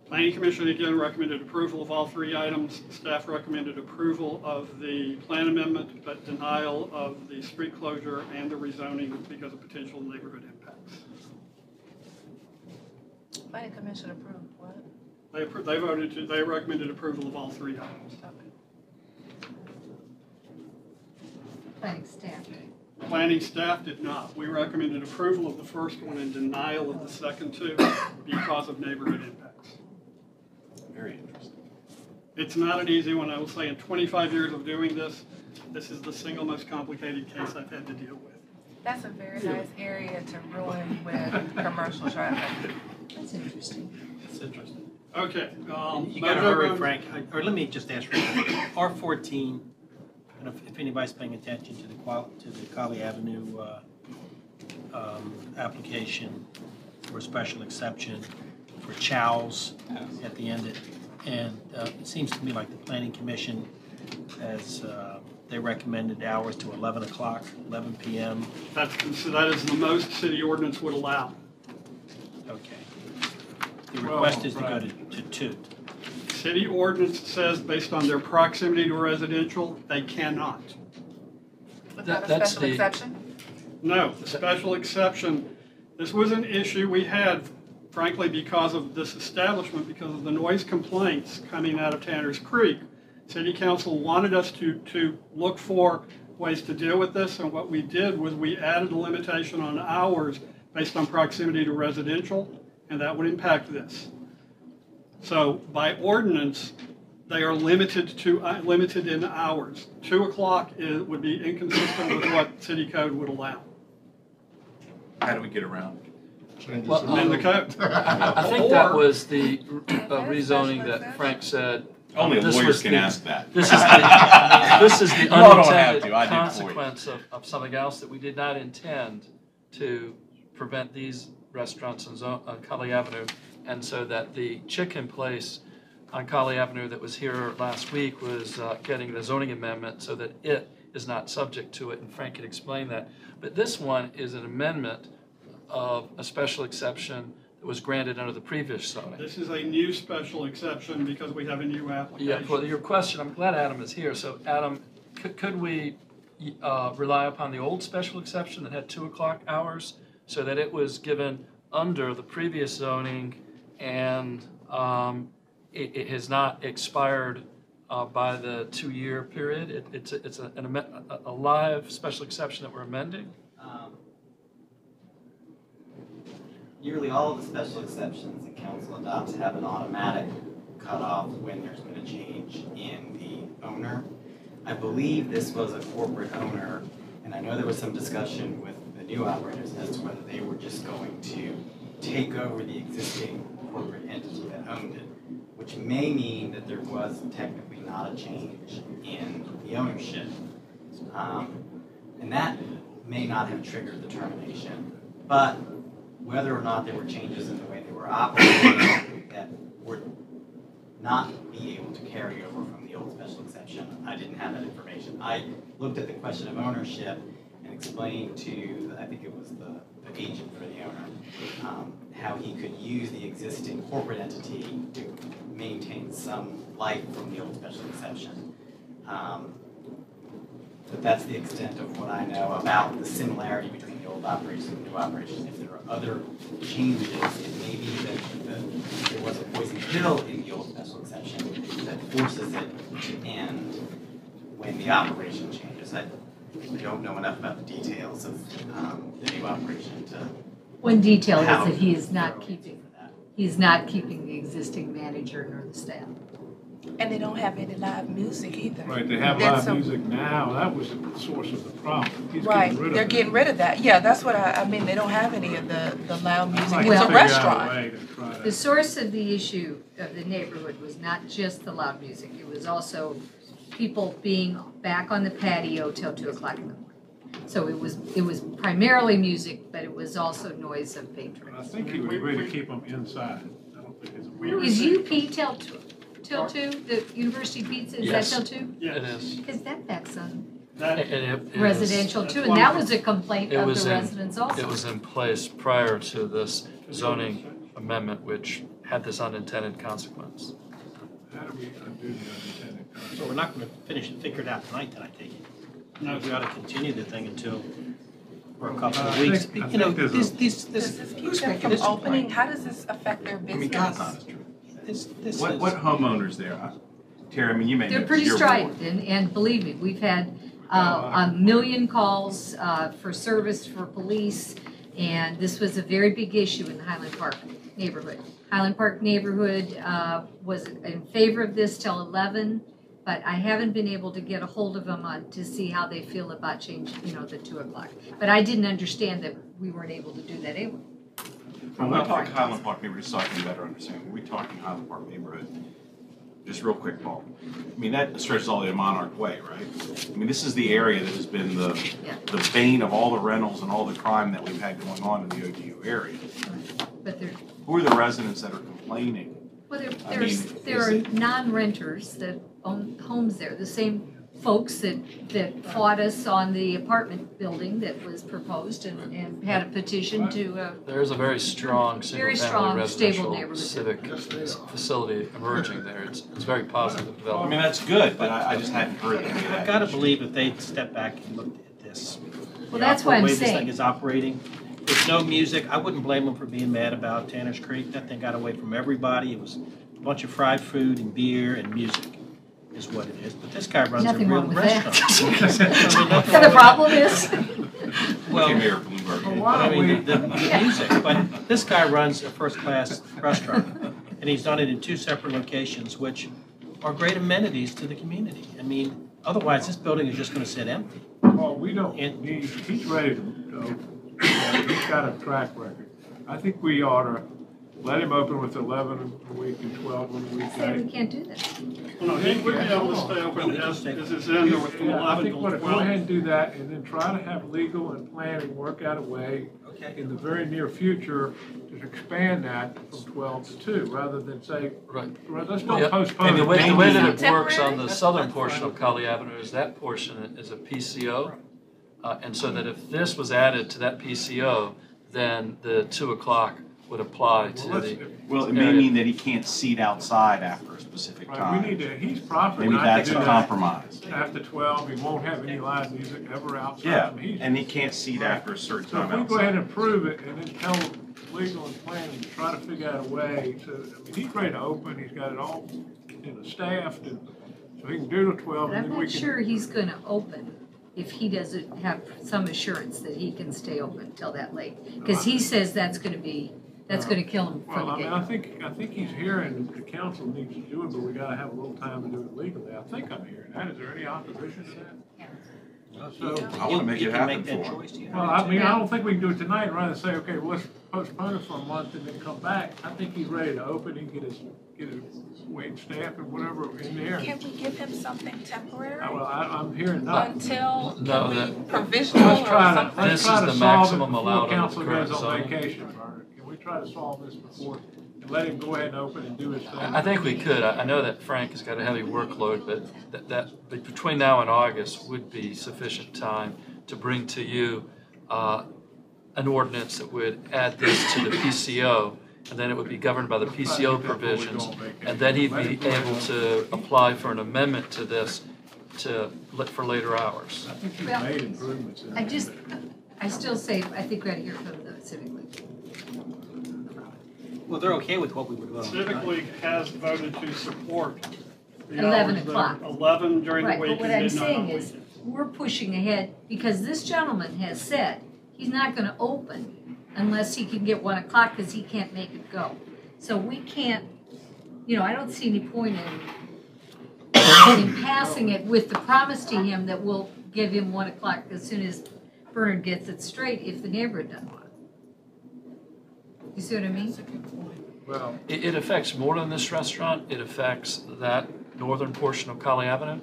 Planning Commission again recommended approval of all three items. Staff recommended approval of the plan amendment, but denial of the street closure and the rezoning because of potential neighborhood impacts. Planning Commission approved what? They recommended approval of all three items. Okay. Planning staff. Planning staff did not. We recommended approval of the first one and denial of the second two because of neighborhood impacts. Very interesting. It's not an easy one. I will say in 25 years of doing this, this is the single most complicated case I've had to deal with. That's a very nice area to ruin with commercial traffic. That's interesting. It's interesting. Okay. You gotta hurry, Frank, or let me just ask you, R14, and if anybody's paying attention to the Colley Avenue, application for a special exception for Chow's at the end, and it seems to me like the Planning Commission has, they recommended hours to 11 o'clock, 11 p.m. So that is the most city ordinance would allow. Okay. The request is to go to 2. City ordinance says based on their proximity to residential, they cannot. Without a That's special the- exception? No, the special exception, this was an issue we had, frankly, because of this establishment, because of the noise complaints coming out of Tanner's Creek. City Council wanted us to look for ways to deal with this, and what we did was we added a limitation on hours based on proximity to residential, and that would impact this. So by ordinance, they are limited in hours. 2 o'clock would be inconsistent with what city code would allow. How do we get around? Well, Amend the code. I think that was the rezoning that Frank said. Only This lawyers was can the- ask that. This is the You all don't have unintended to. I did for you. consequence of something else that we did not intend to prevent these restaurants on Colley Avenue. And so that the chicken place on Colley Avenue that was here last week was getting the zoning amendment so that it is not subject to it, and Frank can explain that. But this one is an amendment of a special exception that was granted under the previous zoning. This is a new special exception because we have a new Yeah, application. for your question, I'm glad Adam is here. So Adam, could we rely upon the old special exception that had 2 o'clock hours so that it was given under the previous zoning and it has not expired by the 2-year period? It's a live special exception that we're amending? Nearly all of the special exceptions that council adopts have an automatic cutoff when there's been a change in the owner. I believe this was a corporate owner, and I know there was some discussion with the new operators as to whether they were just going to take over the existing corporate entity that owned it, which may mean that there was technically not a change in the ownership. And that may not have triggered the termination, but whether or not there were changes in the way they were operating that would not be able to carry over from the old special exception, I didn't have that information. I looked at the question of ownership and explained to, I think it was the agent for the owner, how he could use the existing corporate entity to maintain some life from the old special exception. But that's the extent of what I know about the similarity between the old operation and the new operation. If there are other changes, it may be that there was a poison pill in the old special exception that forces it to end when the operation changes. I don't know enough about the details of the new operation to. One detail is How that he is not thorough keeping, for that. he's not keeping the existing manager nor the staff. And they don't have any live music either. Right, they have That's live a- music now, that was the source of the problem. He's Right, getting rid of they're it. getting rid of that. Yeah, that's what I mean, they don't have any of the loud music. I'd like It's to a figure out restaurant. way to try to- The source of the issue of the neighborhood was not just the loud music, it was also people being back on the patio till 2 o'clock in the morning. So it was primarily music, but it was also noise of I patrons. think he would agree to keep them inside. I don't think it's. Is UP till 2? The University Pizza, is that Yes. till 2? Yes. It is. Because that's on That, And it is- residential that's too, one and that thing. was a complaint It of was the in- residents also. It was in place prior to this zoning amendment, which had this unintended consequence. How do we undo the unintended consequences? So we're not gonna finish and figure it out tonight, then I take it. No, We ought to continue the thing until, for a couple I of weeks. think- I You know, think there's a- this, Does this keep who's them making from this opening? complaint? How does this affect their I business? mean, God's honest truth. This What is, homeowners there? Terry, I mean, you may know. They're pretty your strident, ward. and believe me, we've had a million calls for service for police, and this was a very big issue in the Highland Park neighborhood. Highland Park neighborhood was in favor of this till 11, but I haven't been able to get a hold of them to see how they feel about changing, the 2 o'clock. But I didn't understand that we weren't able to do that anyway. When we talk Highland Park neighborhood, just so I can better understand, when we talking Highland Park neighborhood, just real quick, Paul. I mean, that stretches all the way to Monarch Way, right? I mean, this is the area that has been the bane of all the rentals and all the crime that we've had going on in the ODU area. But there, Who are the residents that are complaining? well, I mean, there are non-renters that own homes there, the same folks that fought us on the apartment building that was proposed and had a petition to, There is a very strong Very single-family strong, stable residential neighborhood. civic facility emerging there. It's very positive I mean, development. that's good, but I just hadn't heard any of that. I've gotta believe if they step back and looked at this. Well, that's what I'm The way this saying. thing is operating, with no music, I wouldn't blame them for being mad about Tanner's Creek. That thing got away from everybody. It was a bunch of fried food and beer and music is what it is. But this guy runs a Nothing real wrong with that. restaurant. I mean, nothing and the wrong problem is, Well, Okay, Mayor Bloomberg. but I mean, the music, but this guy runs a first-class restaurant, and he's done it in 2 separate locations, which are great amenities to the community. I mean, otherwise, this building is just gonna sit empty. Well, we don't And- need, he's ready to open. He's got a track record. I think we ought to let him open with 11 a week and 12 a I say we weekday. can't do that. well, no, he would be able to stay open as it's in there from Yeah, I 11 think till we'll go 12. ahead and do that and then try to have legal and planning work out a way in the very near future to expand that from 12 to 2, rather than say, Right. let's Yeah, don't postpone And it. the way Maybe- that it Temporary? works on the southern portion of Kali Avenue is that portion is a PCO. And so that if this was added to that PCO, then the 2 o'clock would apply to Well, the, let's- Well, it may mean that he can't seat outside after a specific Right, time. we need to, he's properly Maybe not to that's do a that compromise. after 12, he won't have any live music ever outside. Yeah, I mean, he's- and he can't seat after a certain So time if we go ahead outside. and approve it and then tell legal and planning to try to figure out a way to, I mean, he's ready to open, he's got it all, staffed, and so he can do the 12 But and I'm then we not can. sure he's gonna open if he doesn't have some assurance that he can stay open till that late. Because he says that's gonna kill him Well, from I the mean, get. I think he's hearing the council needs to do it, but we gotta have a little time to do it legally. I think I'm hearing that. Is there any opposition to that? So, I wanna make You it can happen make that for him. choice, do you? well, I mean, I don't think we can do it tonight, rather say, okay, well, let's postpone it for a month and then come back. I think he's ready to open and get his wait staff and whatever in there. Can we give him something temporary Well, I'm hearing nothing. until, No, can we that- provisional or Let's try to, something? let's This try is to the solve it maximum before allowed under the council current goes on zoning. vacation, Bernard. Can we try to solve this before, and let him go ahead and open and do his thing? I think we could. I know that Frank has got a heavy workload, but but between now and August would be sufficient time to bring to you an ordinance that would add this to the PCO, and then it would be governed by the PCO provisions, and then he'd be able to apply for an amendment to this for later hours. I think you've Well, made improvements in that. I still say, I think we ought to hear from the Civic League. Well, they're okay with what we would vote on. Civic tonight. League has voted to support the 11 hours that o'clock. are 11 during the Right, week but what and I'm midnight on saying is, weekends. we're pushing ahead, because this gentleman has said he's not gonna open unless he can get 1 o'clock, because he can't make it go. So we can't, I don't see any point in passing it with the promise to him that we'll give him 1 o'clock as soon as Bernard gets it straight, if the neighborhood doesn't want it. You see what I mean? Well, It affects more than this restaurant. It affects that northern portion of Colley Avenue.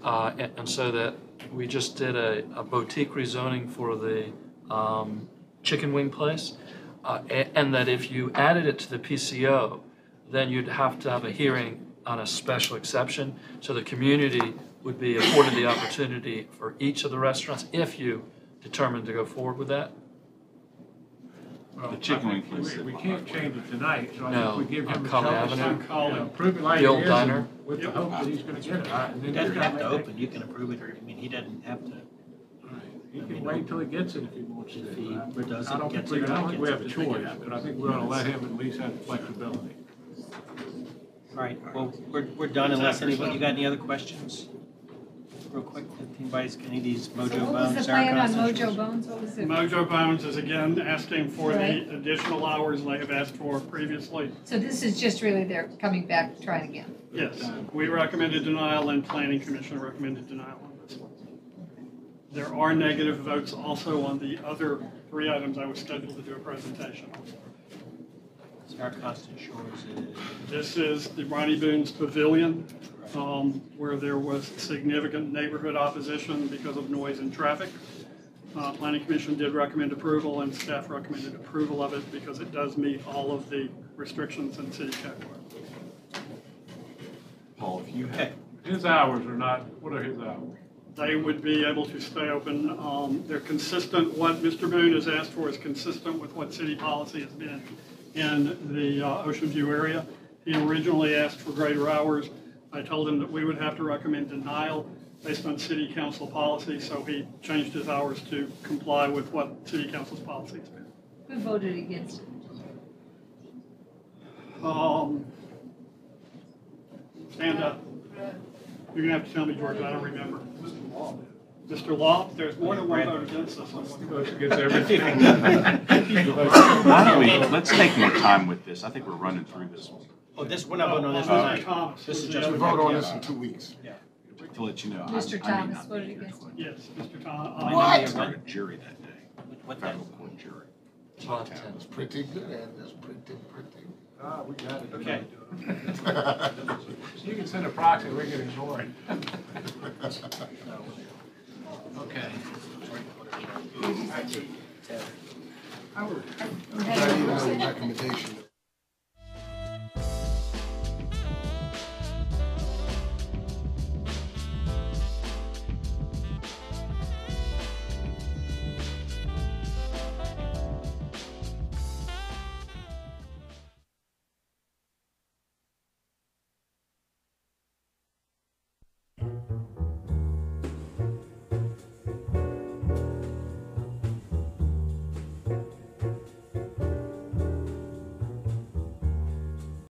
And so that we just did a boutique rezoning for the chicken wing place. And that if you added it to the PCO, then you'd have to have a hearing on a special exception. So the community would be afforded the opportunity for each of the restaurants, if you determined to go forward with that. well, The chicken I wing think place. we can't change it tonight, so I No, think we give him on a Colley chance Avenue. to, prove it like The it old is, diner. and with the hope that he's gonna get it. And He then doesn't you're have to gonna make- open, you can approve it, or, he doesn't have to. He can wait till he gets it if he wants to. If he But doesn't I don't get think it, I don't think we gets have a it, then you choice, have it. but I think we ought to let him at least have the flexibility. All right, well, we're done unless anybody, you got any other questions? Real quick, if anybody's, any of these So Mojo what was Bones, the plan on Sarah Mojo Bones? What was it? Mojo Bones is again asking for Right. the additional hours they have asked for previously. So this is just really they're coming back, trying again. Yes, we recommended denial and Planning Commission recommended denial on this one. There are negative votes also on the other 3 items I was scheduled to do a presentation on. Sarah Constant Shores is. This is the Ronnie Boone's Pavilion, where there was significant neighborhood opposition because of noise and traffic. Planning Commission did recommend approval, and staff recommended approval of it because it does meet all of the restrictions in city code. Paul, if you Okay. have, His hours are not, what are his hours? They would be able to stay open. They're consistent, what Mr. Boone has asked for is consistent with what city policy has been in the Ocean View area. He originally asked for greater hours. I told him that we would have to recommend denial based on city council policy, so he changed his hours to comply with what city council's policy has been. Who voted against it? Stand up. You're gonna have to tell me, George, I don't remember. Mr. Law, there's more than one vote against this on one. Goes against everything. why don't we, let's take more time with this. I think we're running through this one. Oh, this, we're not voting on this Mr. tonight. Thomas. This is was just the We other vote on vote. this in 2 weeks. To let you know. Mr. I may Thomas not be voted here. against it. Yes, Mr. Thomas. I started a jury that day, What day? federal court jury. It's about 10. That's pretty good, and that's pretty. Ah, we got it. Okay. You can send a proxy, we can ignore it. Okay. Are we Not even a recommendation.